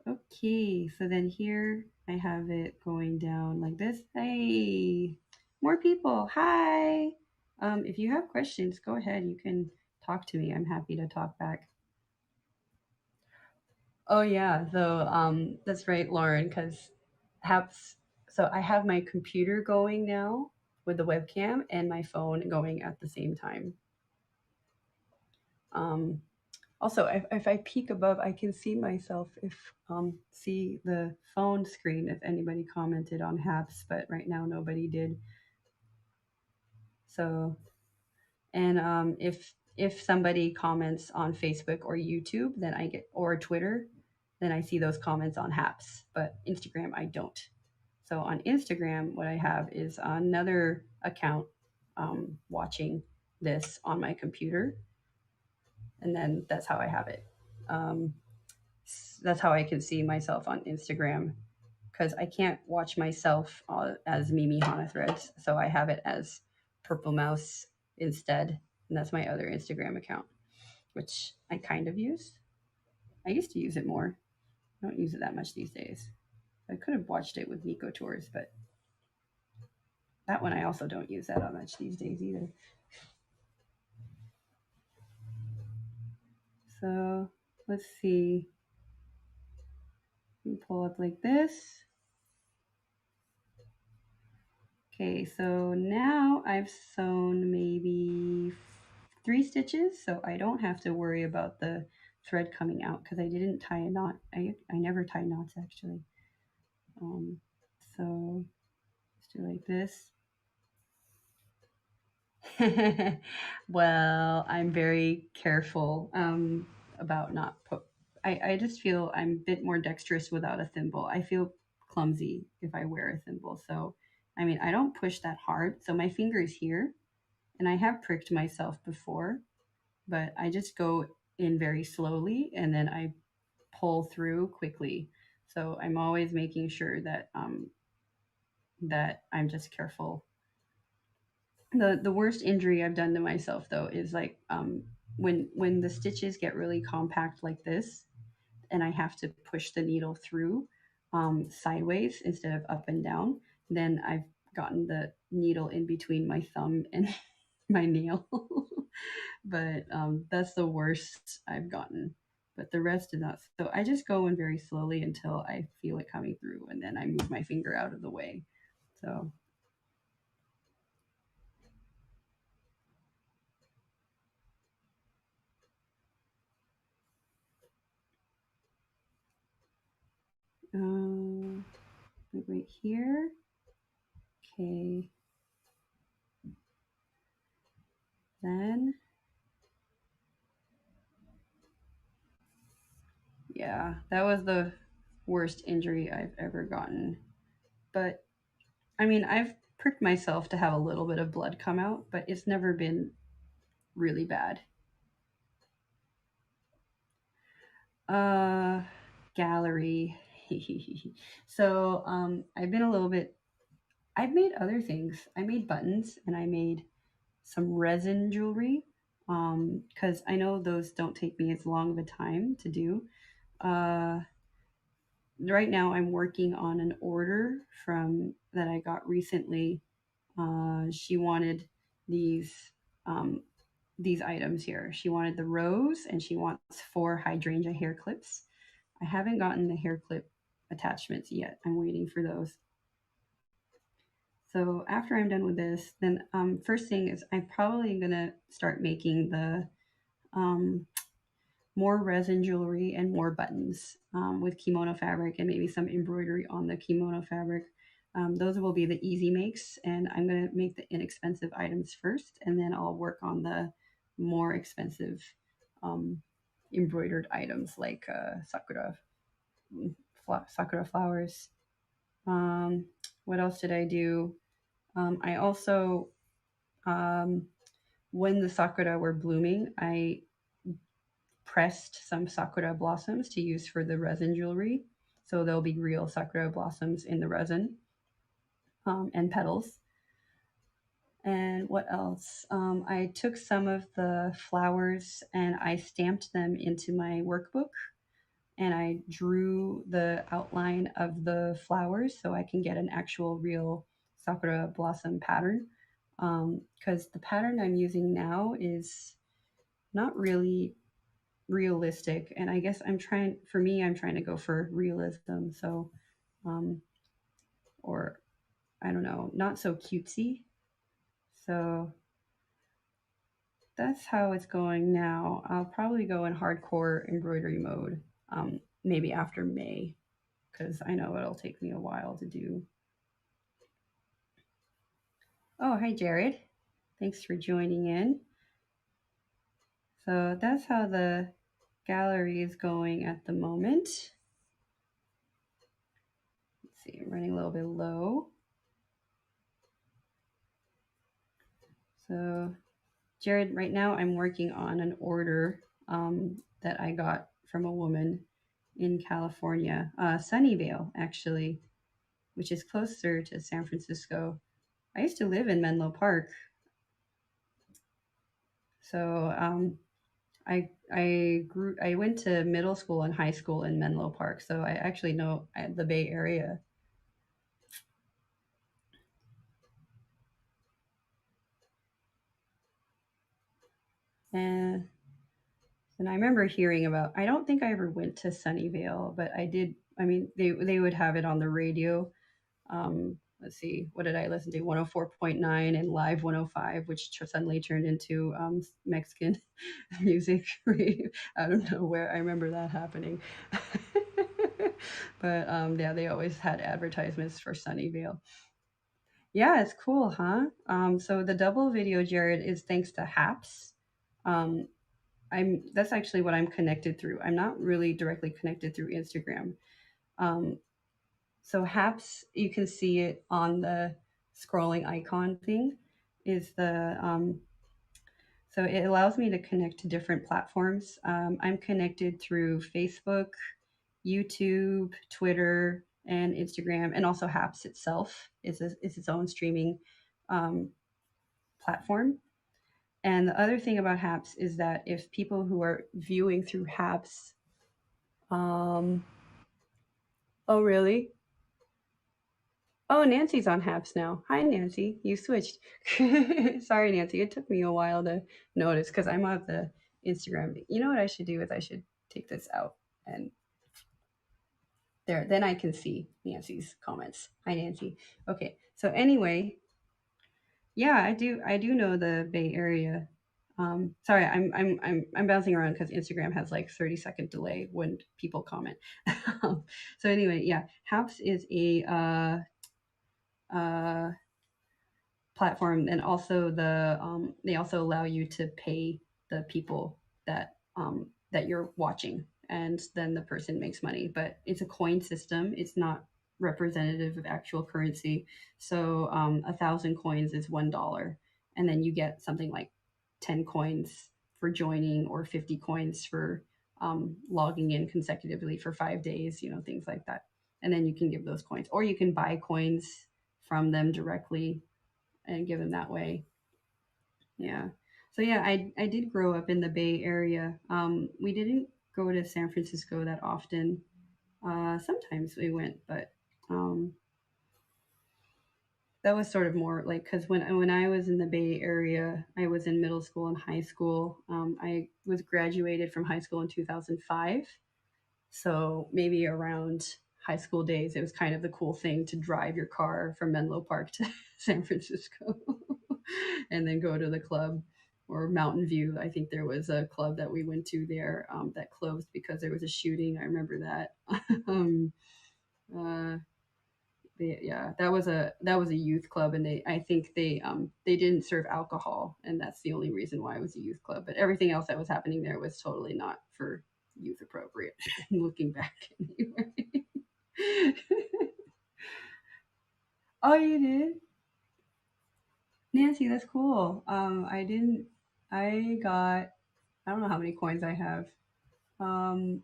okay. So then here I have it going down like this. Hey, more people. Hi. If you have questions, go ahead. You can talk to me. I'm happy to talk back. Oh yeah, so that's right, Lauren, because perhaps so I have my computer going now with the webcam and my phone going at the same time. Um, Also, if I peek above, I can see myself. If see the phone screen, if anybody commented on Haps, but right now nobody did. So, and if somebody comments on Facebook or YouTube, then I get, or Twitter, then I see those comments on Haps. But Instagram, I don't. So on Instagram, what I have is another account watching this on my computer, and then that's how I have it. Um, that's how I can see myself on Instagram, because I can't watch myself as Mimi Hana Threads, so I have it as Purple Mouse instead, and that's my other Instagram account, which I kind of use. I used to use it more. I don't use it that much these days. I could have watched it with Nico Tours, but that one I also don't use that much these days either. So let's see. We pull up like this. Okay, so now I've sewn maybe 3 stitches, so I don't have to worry about the thread coming out because I didn't tie a knot. I never tie knots actually. Um, so let's do like this. Well, I'm very careful about not put. I just feel I'm a bit more dexterous without a thimble. I feel clumsy if I wear a thimble. So, I mean, I don't push that hard. So my finger's here, and I have pricked myself before, but I just go in very slowly, and then I pull through quickly. So I'm always making sure that I'm just careful. The worst injury I've done to myself though is like when the stitches get really compact like this, and I have to push the needle through sideways instead of up and down, then I've gotten the needle in between my thumb and my nail. But that's the worst I've gotten. But the rest is not. So I just go in very slowly until I feel it coming through, and then I move my finger out of the way. So, like right here. Okay. Then, yeah, that was the worst injury I've ever gotten. But I mean, I've pricked myself to have a little bit of blood come out, but it's never been really bad. Uh, Gallery. So, I've been a little bit. I've made other things. I made buttons and I made some resin jewelry. Because I know those don't take me as long of a time to do. Uh, right now, I'm working on an order from that I got recently. She wanted these um, these items here. She wanted the rose and she wants 4 hydrangea hair clips. I haven't gotten the hair clip attachments yet. I'm waiting for those. So after I'm done with this, then first thing is I'm probably gonna start making the um, more resin jewelry and more buttons with kimono fabric and maybe some embroidery on the kimono fabric. Those will be the easy makes, and I'm going to make the inexpensive items first, and then I'll work on the more expensive um, embroidered items like sakura flowers. Um, what else did I do? I also, um, when the sakura were blooming, I pressed some sakura blossoms to use for the resin jewelry. So there'll be real sakura blossoms in the resin and petals. And what else? I took some of the flowers and I stamped them into my workbook and I drew the outline of the flowers so I can get an actual real sakura blossom pattern. Because the pattern I'm using now is not really realistic, and I guess I'm trying to go for realism. So, um, or I don't know, not so cutesy. So that's how it's going now. I'll probably go in hardcore embroidery mode, maybe after May, because I know it'll take me a while to do. Oh, hi, Jared. Thanks for joining in. So that's how the gallery is going at the moment. Let's see, I'm running a little bit low. So, Jared, right now I'm working on an order that I got from a woman in California, Sunnyvale, actually, which is closer to San Francisco. I used to live in Menlo Park, so I went to middle school and high school in Menlo Park, so I actually know the Bay Area. And and I remember hearing about. I don't think I ever went to Sunnyvale, but I did. I mean, they would have it on the radio. Let's see, what did I listen to? 104.9 and Live 105, which suddenly turned into Mexican music out of nowhere. I remember that happening. But yeah, they always had advertisements for Sunnyvale. Yeah, it's cool, huh? So the double video, Jared, is thanks to Haps. Um, that's actually what I'm connected through. I'm not really directly connected through Instagram. Um, so Haps, you can see it on the scrolling icon thing. Is the So it allows me to connect to different platforms. I'm connected through Facebook, YouTube, Twitter, and Instagram, and also Haps itself is its own streaming um, platform. And the other thing about Haps is that if people who are viewing through Haps, um, oh really? Oh, Nancy's on Haps now. Hi, Nancy. You switched. Sorry, Nancy. It took me a while to notice because I'm on the Instagram. You know what I should do is I should take this out and there. Then I can see Nancy's comments. Hi, Nancy. Okay. So anyway, yeah, I do know the Bay Area. Sorry, I'm bouncing around because Instagram has like 30-second delay when people comment. So anyway, yeah, Haps is a uh, platform, and also they also allow you to pay the people that you're watching, and then the person makes money. But it's a coin system. It's not representative of actual currency. So 1,000 coins is $1, and then you get something like 10 coins for joining, or 50 coins for logging in consecutively for 5 days. Things like that. And then you can give those coins, or you can buy coins from them directly and give them that way. Yeah. So yeah, I did grow up in the Bay Area. We didn't go to San Francisco that often. Sometimes we went, but um, that was sort of more like because when I was in the Bay Area, I was in middle school and high school. I was graduated from high school in 2005, so maybe around high school days, it was kind of the cool thing to drive your car from Menlo Park to San Francisco and then go to the club or Mountain View. I think there was a club that we went to there that closed because there was a shooting. I remember that. um, uh, yeah, that was a youth club, and I think they didn't serve alcohol, and that's the only reason why it was a youth club. But everything else that was happening there was totally not for youth appropriate. Looking back, anyway. Oh, you did, Nancy? That's cool. I didn't. I got. I don't know how many coins I have. Um,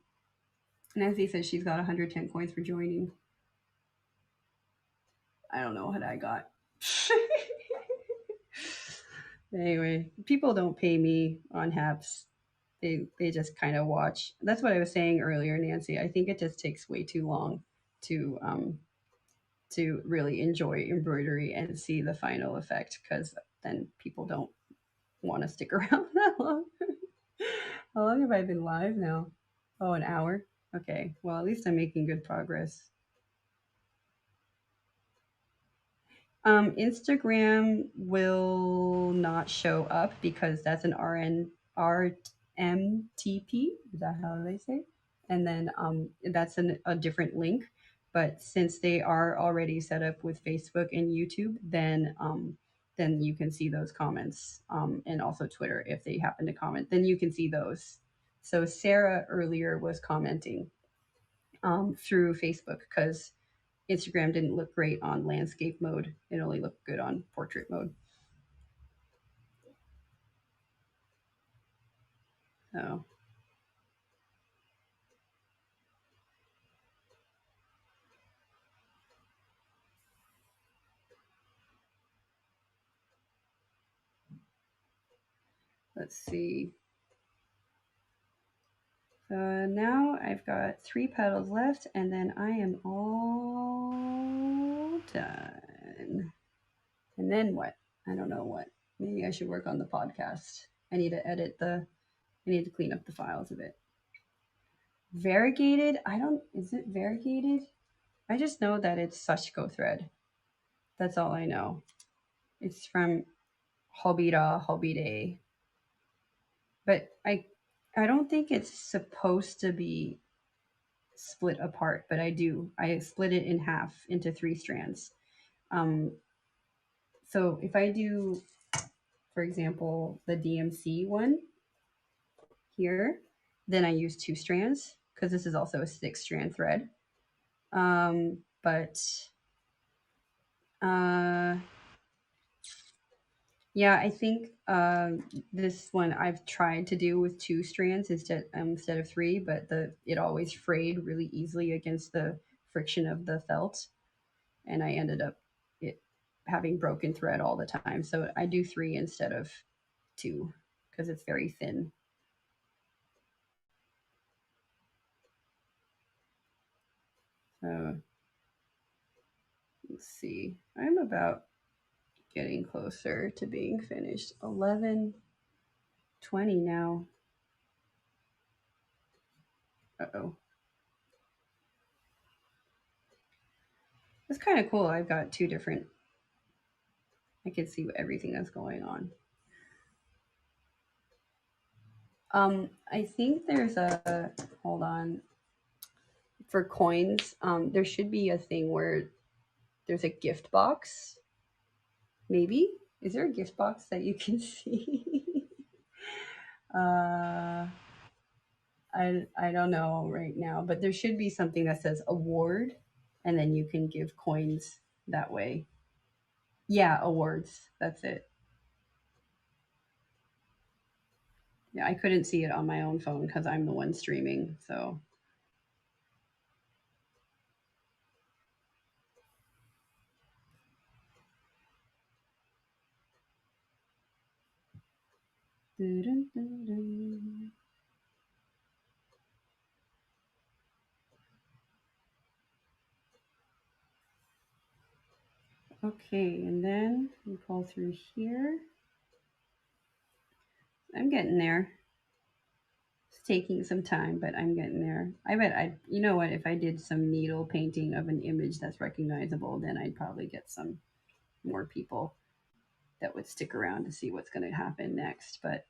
Nancy says she's got 110 coins for joining. I don't know what I got. Anyway, people don't pay me on Haps. They just kind of watch. That's what I was saying earlier, Nancy. I think it just takes way too long to really enjoy embroidery and see the final effect, because then people don't want to stick around that long. How long have I been live now? Oh, an hour. Okay. Well, at least I'm making good progress. Instagram will not show up because that's an RMTP. Is that how they say? And then that's a different link. But since they are already set up with Facebook and YouTube, then you can see those comments, and also Twitter if they happen to comment. Then you can see those. So Sarah earlier was commenting through Facebook because Instagram didn't look great on landscape mode. It only looked good on portrait mode. So let's see. So now I've got 3 petals left, and then I am all done. And then what? I don't know what. Maybe I should work on the podcast. I need to edit the. I need to clean up the files a bit. Variegated? I don't. Is it variegated? I just know that it's Sashiko thread. That's all I know. It's from Hobira Hobide, but I don't think it's supposed to be split apart, but I do. I split it in half into 3 strands. Um, so if I do, for example, the DMC one here, then I use 2 strands because this is also a 6 strand thread. But uh, yeah, I think this one I've tried to do with 2 strands instead of 3, but it always frayed really easily against the friction of the felt, and I ended up it having broken thread all the time. So I do 3 instead of too because it's very thin. So let's see. I'm about getting closer to being finished. 11:20 now. Uh-oh. It's kind of cool. I've got two different. I can see everything that's going on. I think there's a hold on for coins. There should be a thing where there's a gift box. Maybe is there a gift box that you can see? uh, I don't know right now, but there should be something that says award, and then you can give coins that way. Yeah, awards. That's it. Yeah, I couldn't see it on my own phone because I'm the one streaming. So okay, and then we pull through here. I'm getting there. It's taking some time, but I'm getting there. I bet you know what, if I did some needle painting of an image that's recognizable, then I'd probably get some more people that would stick around to see what's going to happen next. But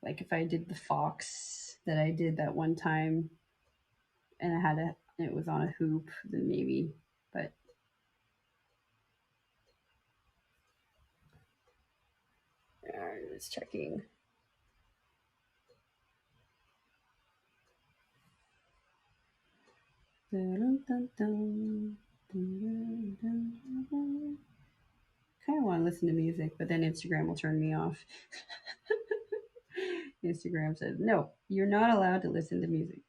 like if I did the fox that I did that one time and it was on a hoop, then maybe. But just checking. Dun, dun, dun, kind of want to listen to music, but then Instagram will turn me off. Instagram says, no, you're not allowed to listen to music.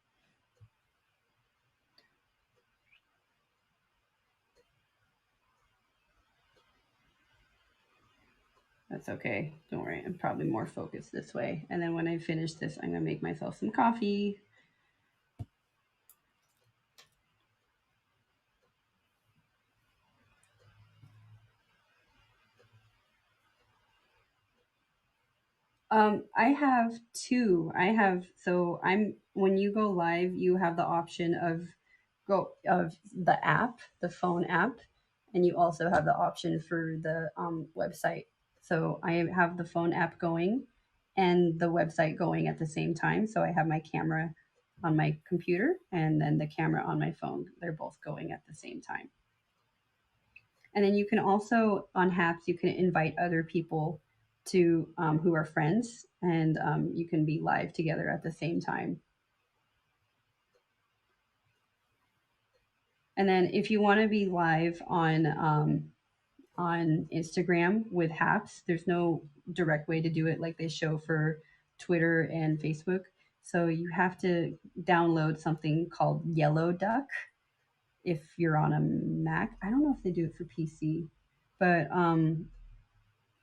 That's okay. Don't worry. I'm probably more focused this way. And then when I finish this, I'm going to make myself some coffee. I have two. I'm when you go live, you have the option of the app, the phone app, and you also have the option for the website. So I have the phone app going and the website going at the same time. So I have my camera on my computer and then the camera on my phone. They're both going at the same time. And then you can also on Haps you can invite other people to who are friends, and you can be live together at the same time. And then if you want to be live on Instagram with Haps, there's no direct way to do it like they show for Twitter and Facebook. So you have to download something called Yellow Duck if you're on a Mac. I don't know if they do it for PC, but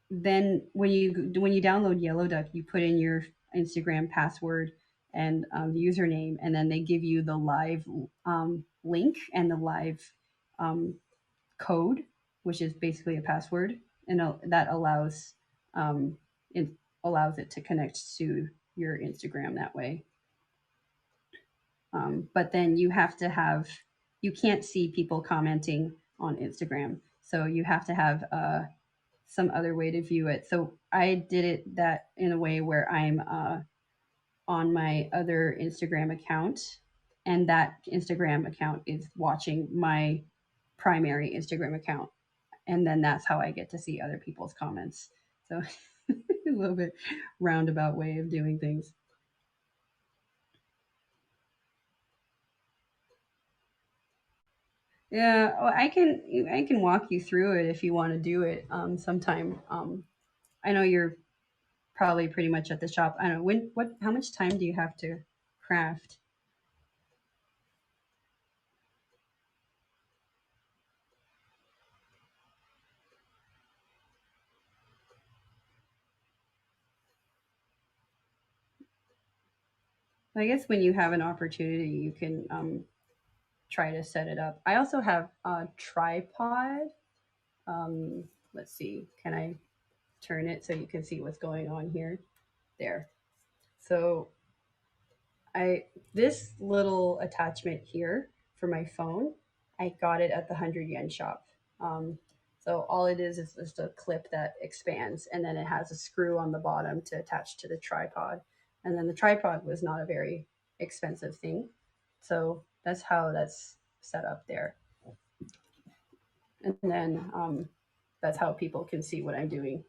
then when you download Yellow Duck, you put in your Instagram password and username, and then they give you the live link and the live um, code, which is basically a password, and that um, it allows it to connect to your Instagram that way. But then you can't see people commenting on Instagram, so you have to have some other way to view it. So I did it that in a way where I'm on my other Instagram account, and that Instagram account is watching my primary Instagram account, and then that's how I get to see other people's comments. So a little bit roundabout way of doing things. Yeah, well, I can walk you through it if you want to do it sometime. I know you're probably pretty much at the shop. I don't know what how much time do you have to craft? I guess when you have an opportunity, you can try to set it up. I also have a tripod. Um, let's see, can I turn it so you can see what's going on here? There. So I this little attachment here for my phone, I got it at the 100 yen shop. Um, so all it is just a clip that expands, and then it has a screw on the bottom to attach to the tripod. And then the tripod was not a very expensive thing, so that's how that's set up there. And then that's how people can see what I'm doing.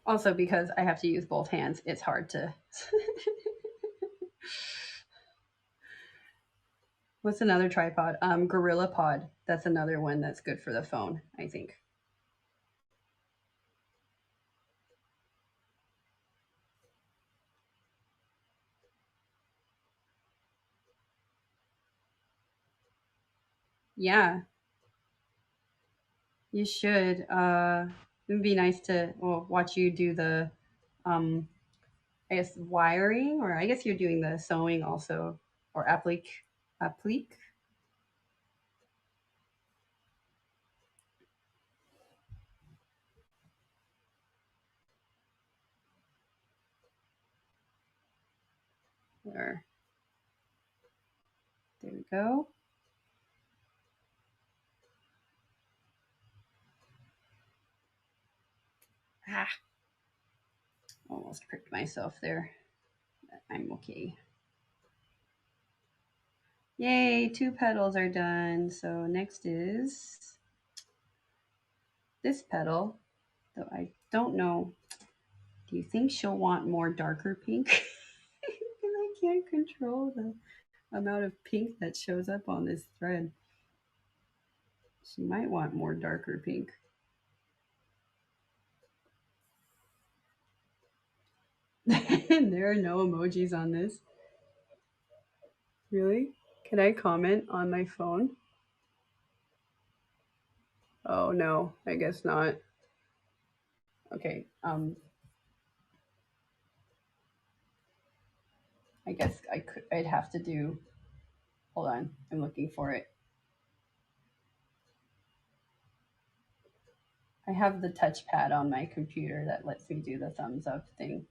Also, because I have to use both hands, it's hard to. What's another tripod? Gorilla Pod. That's another one that's good for the phone, I think. Yeah, you should. It would be nice to watch you do the, um, I guess wiring, or I guess you're doing the sewing also, or applique. There, there we go. Ah, almost pricked myself there. I'm okay. Yay, two petals are done. So next is this petal, though I don't know. Do you think she'll want more darker pink? Because I can't control the amount of pink that shows up on this thread. She might want more darker pink. There are no emojis on this. Really? Can I comment on my phone? Oh no, I guess not. Okay. I guess I'd have to do. Hold on, I'm looking for it. I have the touchpad on my computer that lets me do the thumbs up thing.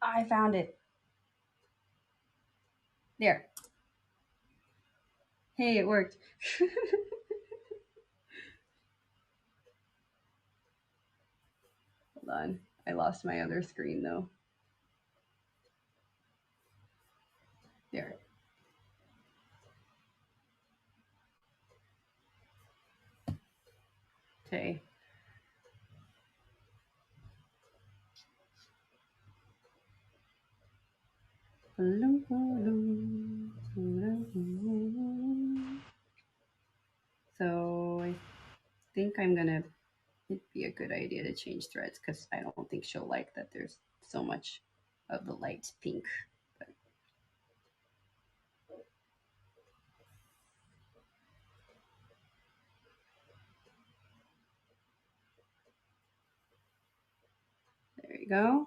I found it. There. Hey, it worked. Hold on. I lost my other screen though. There. Okay. So I think I'm gonna. It'd be a good idea to change threads because I don't think she'll like that. There's so much of the light pink. But there you go.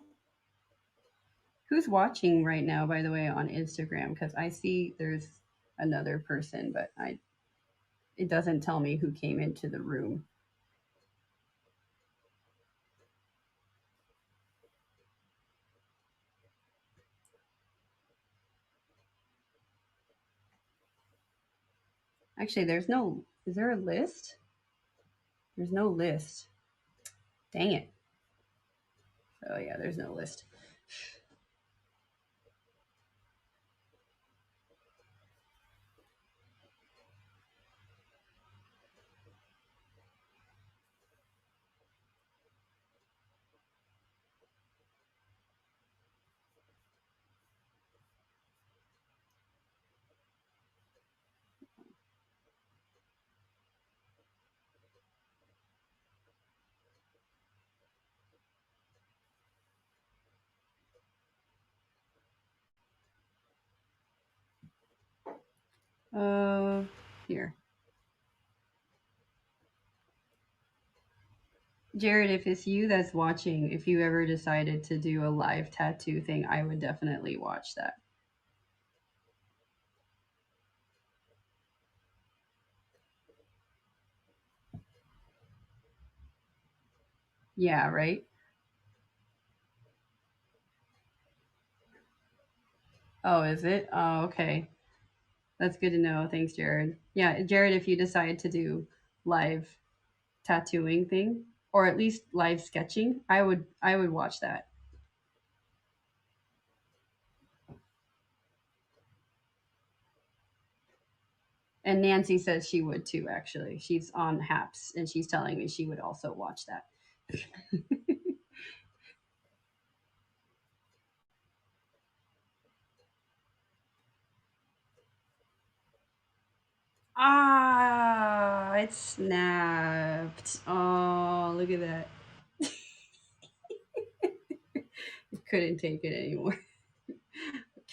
Who's watching right now, by the way, on Instagram? Because I see there's another person, but I it doesn't tell me who came into the room. Actually, there's no. Is there a list? There's no list. Dang it. Oh yeah, there's no list. Uh, here. Jared, if it's you that's watching, if you ever decided to do a live tattoo thing, I would definitely watch that. Yeah, right? Oh, is it? Oh, okay. That's good to know. Thanks, Jared. Yeah, Jared, if you decide to do live tattooing thing or at least live sketching, I would watch that. And Nancy says she would too, actually. She's on Haps and she's telling me she would also watch that. Ah, it snapped. Oh, look at that. Couldn't take it anymore.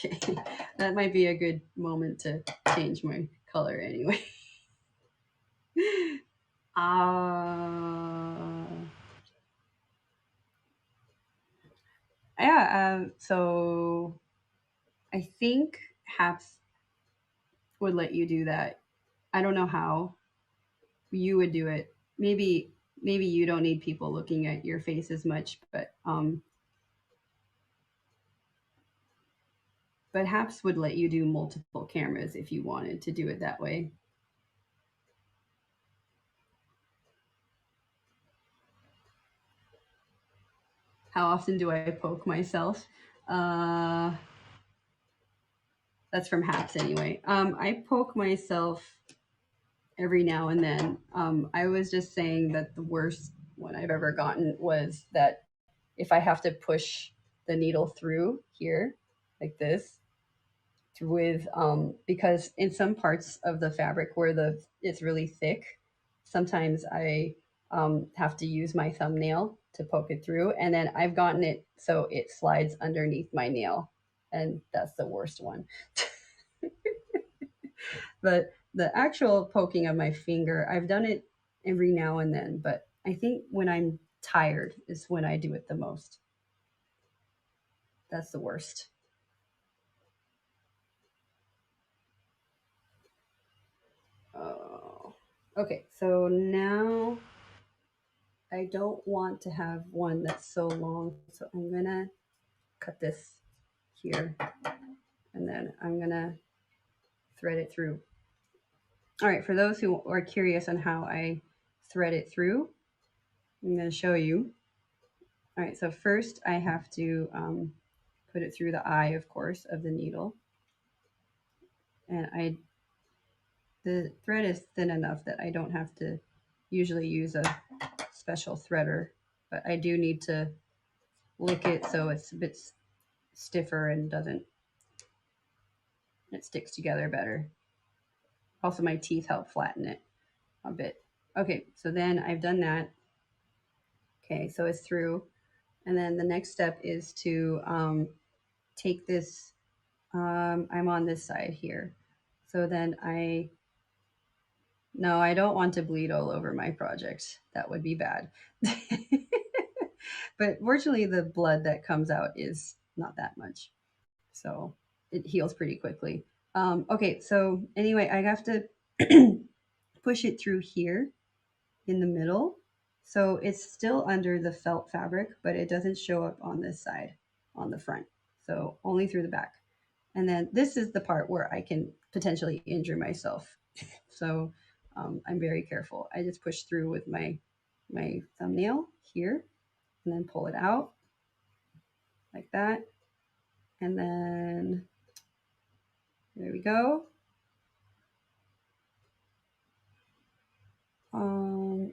Okay. That might be a good moment to change my color anyway. Ah. Yeah, so I think Haps would let you do that. I don't know how you would do it. Maybe you don't need people looking at your face as much, but Haps would let you do multiple cameras if you wanted to do it that way. How often do I poke myself? Uh, that's from Haps anyway. I poke myself every now and then. I was just saying that the worst one I've ever gotten was that if I have to push the needle through here, like this, with because in some parts of the fabric where the it's really thick, sometimes I have to use my thumbnail to poke it through, and then I've gotten it so it slides underneath my nail, and that's the worst one. But the actual poking of my finger, I've done it every now and then, but I think when I'm tired is when I do it the most. That's the worst. Oh. Okay, so now I don't want to have one that's so long, so I'm gonna cut this here and then I'm gonna thread it through. All right, for those who are curious on how I thread it through, I'm gonna show you. All right, so first I have to put it through the eye, of course, of the needle. And the thread is thin enough that I don't have to usually use a special threader, but I do need to lick it so it's a bit stiffer and doesn't it sticks together better. Also, my teeth help flatten it a bit. Okay, so then I've done that. Okay, so it's through. And then the next step is to take this, I'm on this side here. So then no, I don't want to bleed all over my project. That would be bad. But fortunately, the blood that comes out is not that much. So it heals pretty quickly. Okay, so anyway, I have to push it through here in the middle. So it's still under the felt fabric, but it doesn't show up on this side, on the front. So only through the back. And then this is the part where I can potentially injure myself. So I'm very careful. I just push through with my thumbnail here and then pull it out like that. And then there we go.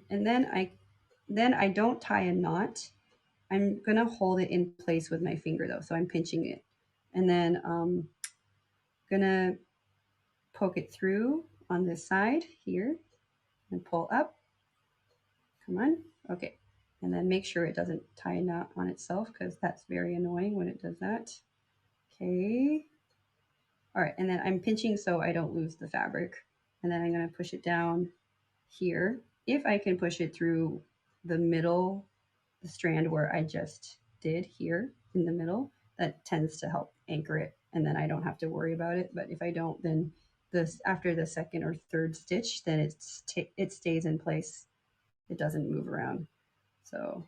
And then I don't tie a knot. I'm gonna hold it in place with my finger though, so I'm pinching it, and then gonna poke it through on this side here and pull up. Come on, okay, and then make sure it doesn't tie a knot on itself because that's very annoying when it does that. Okay, all right, and then I'm pinching so I don't lose the fabric, and then I'm gonna push it down here. If I can push it through the middle, the strand where I just did here in the middle, that tends to help anchor it, and then I don't have to worry about it. But if I don't, then this after the second or third stitch, then it stays in place. It doesn't move around. So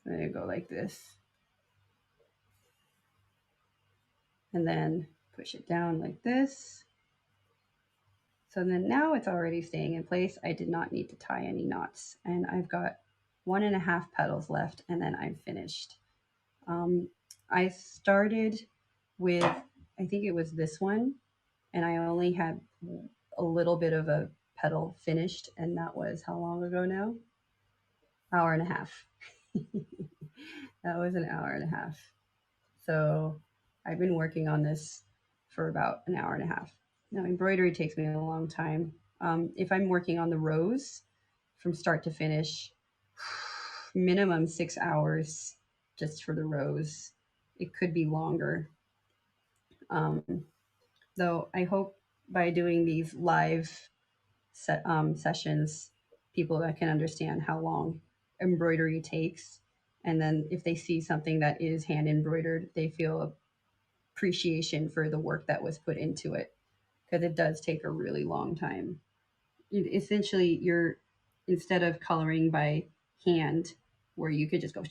I'm gonna go like this, and then push it down like this. So then now it's already staying in place. I did not need to tie any knots, and I've got 1.5 petals left, and then I'm finished. Um, I started with, I think it was this one, and I only had a little bit of a petal finished, and that was how long ago now? Hour and a half. That was an hour and a half. So I've been working on this for about an hour and a half. Now, embroidery takes me a long time. If I'm working on the rows from start to finish, minimum 6 hours just for the rows. It could be longer. Um, though I hope by doing these live sessions, people that can understand how long embroidery takes. And then if they see something that is hand embroidered, they feel appreciation for the work that was put into it, because it does take a really long time. Essentially, you're, instead of coloring by hand where you could just go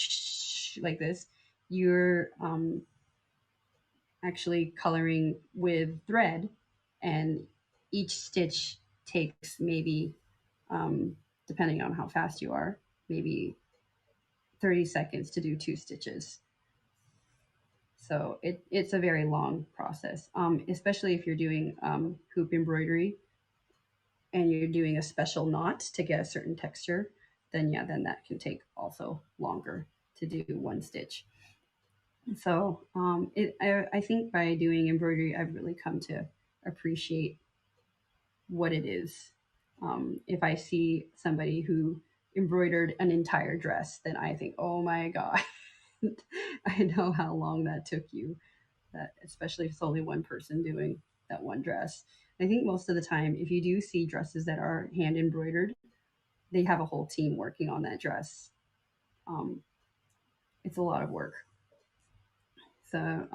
like this, you're actually coloring with thread, and each stitch takes maybe, um, depending on how fast you are, maybe 30 seconds to do 2 stitches. So it's a very long process, especially if you're doing hoop embroidery and you're doing a special knot to get a certain texture. Then yeah, then that can take also longer to do 1 stitch. So I think by doing embroidery, I've really come to appreciate what it is. If I see somebody who embroidered an entire dress, then I think, oh my god, I know how long that took you. That, especially if it's only one person doing that one dress. I think most of the time, if you do see dresses that are hand embroidered, they have a whole team working on that dress. Um, it's a lot of work. So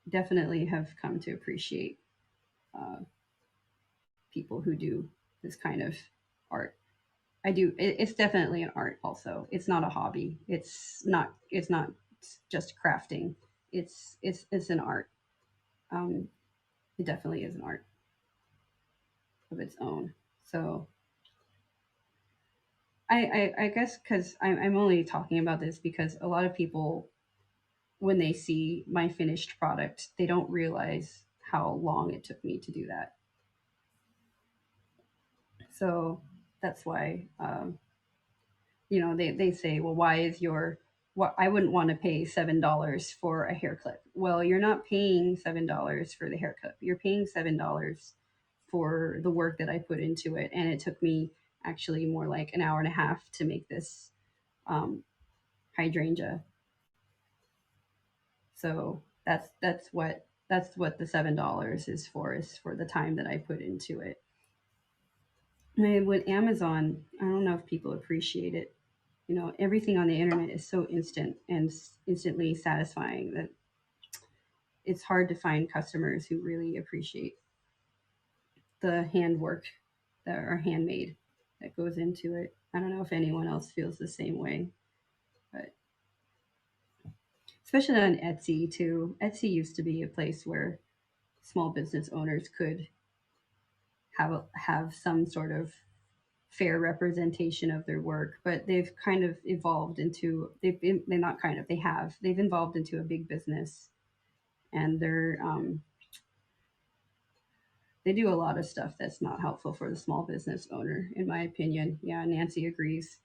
definitely have come to appreciate uh, people who do this kind of art. I do. It's definitely an art. Also, it's not a hobby. It's not. It's not just crafting. It's an art. Um, it definitely is an art of its own. So I guess because I'm only talking about this because a lot of people, when they see my finished product, they don't realize how long it took me to do that. So that's why, they say, well, why is your, what, I wouldn't want to pay $7 for a hair clip. Well, you're not paying $7 for the hair clip. You're paying $7 for the work that I put into it, and it took me actually more like an hour and a half to make this um, hydrangea. So that's what the $7 is for the time that I put into it. And with Amazon, I don't know if people appreciate it. Everything on the internet is so instant and instantly satisfying that it's hard to find customers who really appreciate the handwork that are handmade that goes into it. I don't know if anyone else feels the same way, but especially on Etsy too. Etsy used to be a place where small business owners could have some sort of fair representation of their work, but they've kind of evolved into they're not kind of, they've evolved into a big business, and they do a lot of stuff that's not helpful for the small business owner, in my opinion. Yeah, Nancy agrees,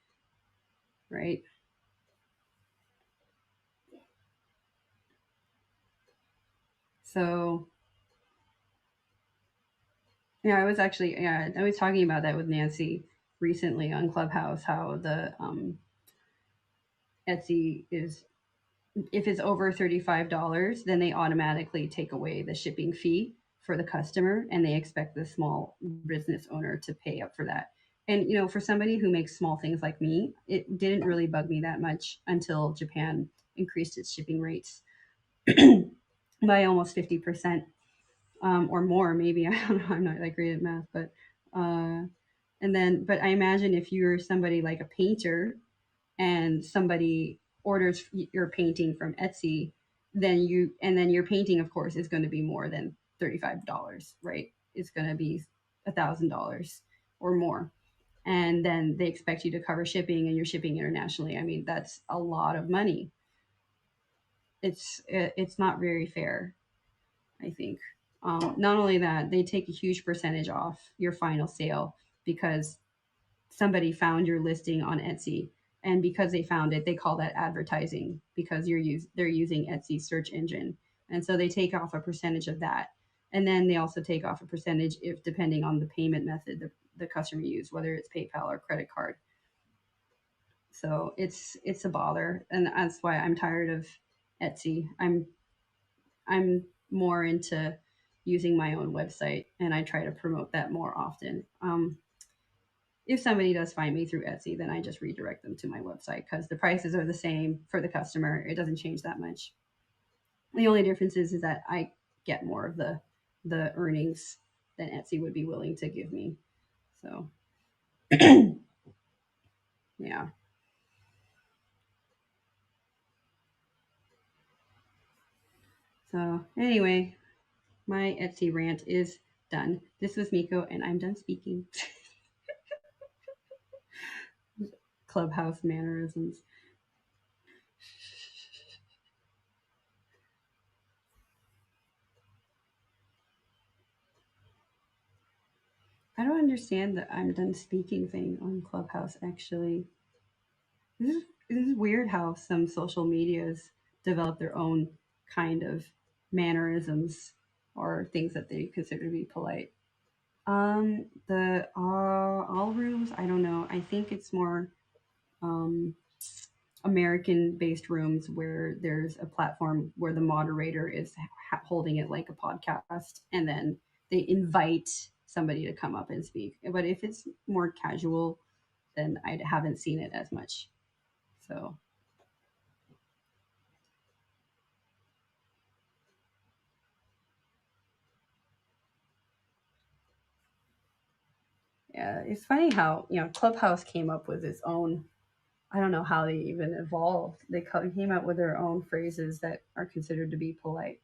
right? So yeah, I was talking about that with Nancy recently on Clubhouse, how the Etsy is, if it's over $35, then they automatically take away the shipping fee for the customer, and they expect the small business owner to pay up for that. And for somebody who makes small things like me, it didn't really bug me that much until Japan increased its shipping rates by almost 50%, or more. Maybe I don't know. I'm not that great at math, but uh, but I imagine if you're somebody like a painter and somebody orders your painting from Etsy, then your painting, of course, is going to be more than $35, right? It's going to be $1,000 or more, and then they expect you to cover shipping, and you're shipping internationally. I mean, that's a lot of money. It's not very fair, I think. Not only that, they take a huge percentage off your final sale because somebody found your listing on Etsy, and because they found it, they call that advertising because they're using Etsy's search engine, and so they take off a percentage of that, and then they also take off a percentage if depending on the payment method the customer used, whether it's PayPal or credit card. So it's a bother, and that's why I'm tired of Etsy. I'm more into using my own website, and I try to promote that more often. If somebody does find me through Etsy, then I just redirect them to my website because the prices are the same for the customer. It doesn't change that much. The only difference is that I get more of the earnings than Etsy would be willing to give me. So yeah. So anyway, my Etsy rant is done. This was Miko, and I'm done speaking. Clubhouse mannerisms. I don't understand the I'm done speaking thing on Clubhouse, actually. This is weird how some social medias develop their own kind of mannerisms or things that they consider to be polite. The all rooms, I don't know. I think it's more um, American based rooms where there's a platform where the moderator is holding it like a podcast, and then they invite somebody to come up and speak. But if it's more casual, then I haven't seen it as much. So yeah, it's funny how Clubhouse came up with its own. I don't know how they even evolved. They came out with their own phrases that are considered to be polite.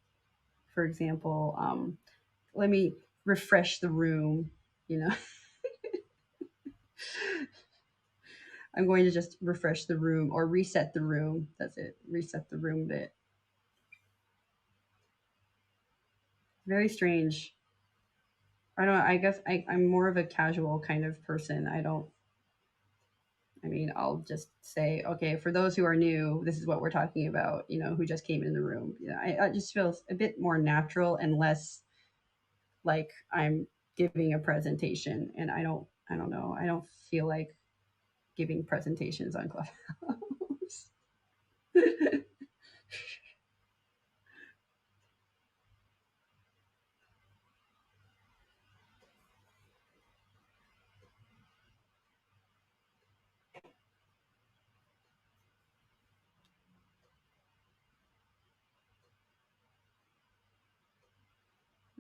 For example, let me refresh the room. You know, I'm going to just refresh the room or reset the room. That's it. Reset the room bit. Very strange. I don't know. I guess I'm more of a casual kind of person. I don't. I mean, I'll just say, okay, for those who are new, this is what we're talking about. Who just came in the room. I just feels a bit more natural and less like I'm giving a presentation. And I don't know. I don't feel like giving presentations on Clubhouse.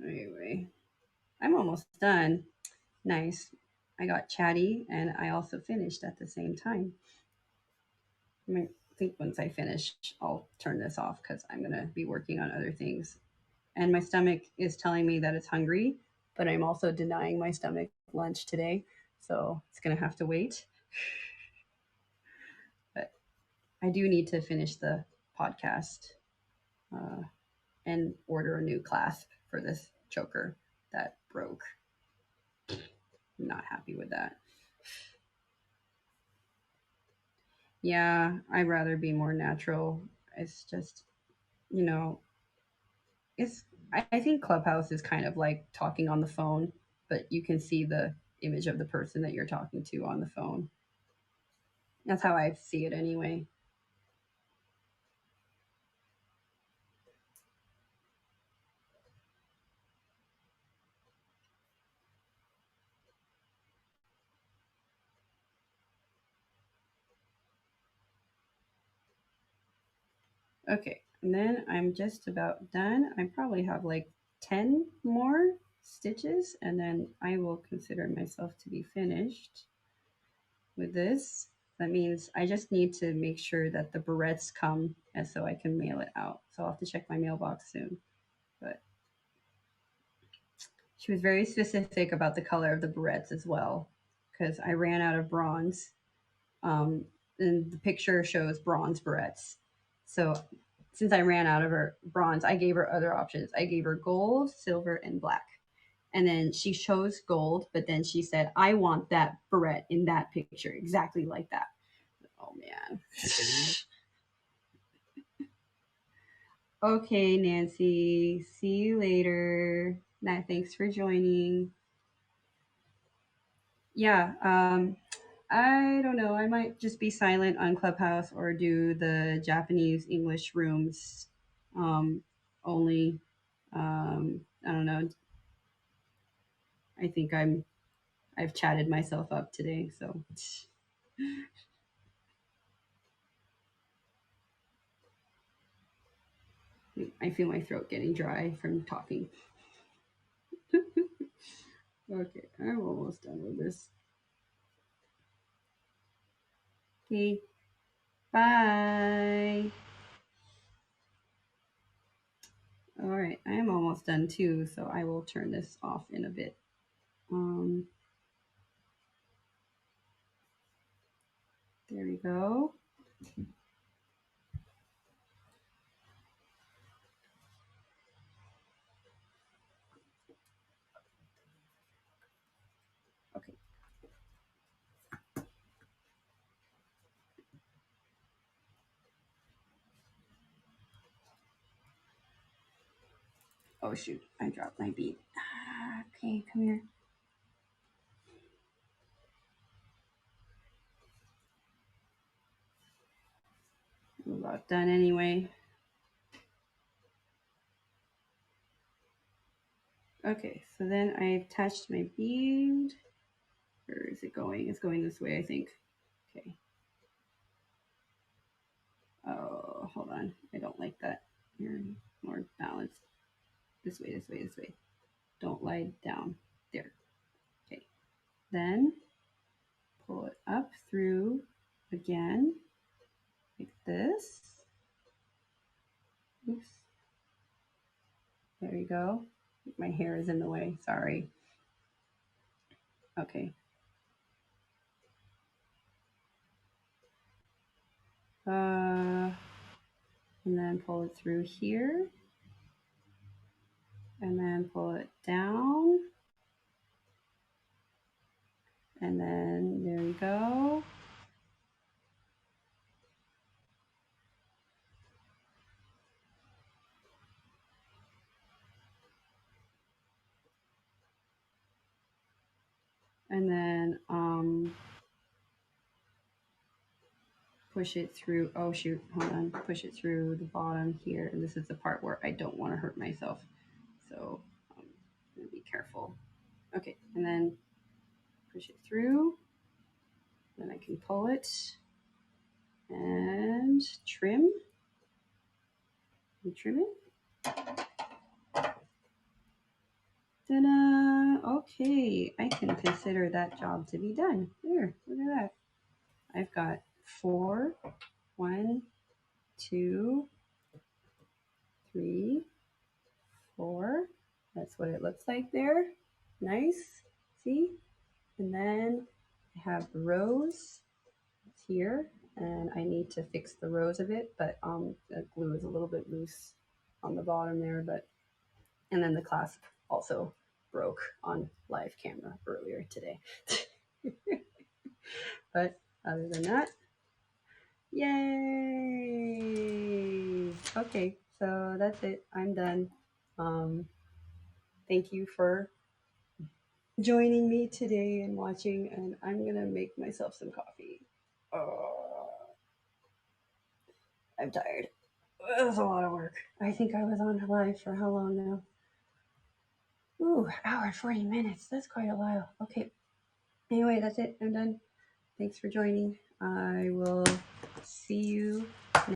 Anyway, I'm almost done. Nice. I got chatty and I also finished at the same time. I think once I finish, I'll turn this off because I'm going to be working on other things. And my stomach is telling me that it's hungry, but I'm also denying my stomach lunch today. So it's going to have to wait. But I do need to finish the podcast uh, and order a new clasp for this choker that broke. I'm not happy with that. Yeah, I'd rather be more natural. It's just, you know, it's I think Clubhouse is kind of like talking on the phone, but you can see the image of the person that you're talking to on the phone. That's how I see it anyway. Okay, and then I'm just about done. I probably have like 10 more stitches, and then I will consider myself to be finished with this. That means I just need to make sure that the barrettes come and so I can mail it out. So I'll have to check my mailbox soon. But she was very specific about the color of the barrettes as well, because I ran out of bronze. Um, and the picture shows bronze barrettes. So since I ran out of her bronze, I gave her other options. I gave her gold, silver, and black. And then she chose gold, but then she said, I want that barrette in that picture, exactly like that. Oh man. Okay, Nancy. See you later. Nah, thanks for joining. Yeah, I don't know. I might just be silent on Clubhouse or do the Japanese English rooms um, only. I don't know. I think I've chatted myself up today, so I feel my throat getting dry from talking. Okay, I'm almost done with this. Okay, bye. All right, I am almost done too, so I will turn this off in a bit. Um, there we go. Okay. Oh shoot, I dropped my bead. Okay, come here. I'm about done anyway. Okay, so then I attached my bead. Where is it going? It's going this way, I think. Okay. Oh, hold on. I don't like that. Here, more balanced. This way, this way, this way. Don't lie down. There. Okay. Then pull it up through again, like this. Oops. There you go. My hair is in the way. Sorry. Okay. And then pull it through here. And then pull it down. And then there we go. And then push it through. Oh shoot, hold on. Push it through the bottom here. And this is the part where I don't want to hurt myself. So I'm gonna be careful. Okay, and then push it through. Then I can pull it and trim. And trim it. Ta-da! Okay, I can consider that job to be done. There, look at that. I've got 4, 1, 2, 3, 4. That's what it looks like there. Nice. See? And then I have the rose here, and I need to fix the rose a bit, but the glue is a little bit loose on the bottom there, but and then the clasp also broke on live camera earlier today. But other than that, yay! Okay, so that's it. I'm done. Thank you for joining me today and watching, and I'm gonna make myself some coffee. I'm tired. It was a lot of work. I think I was on live for how long now? Ooh, hour and 40 minutes. That's quite a while. Okay. Anyway, that's it. I'm done. Thanks for joining. I will see you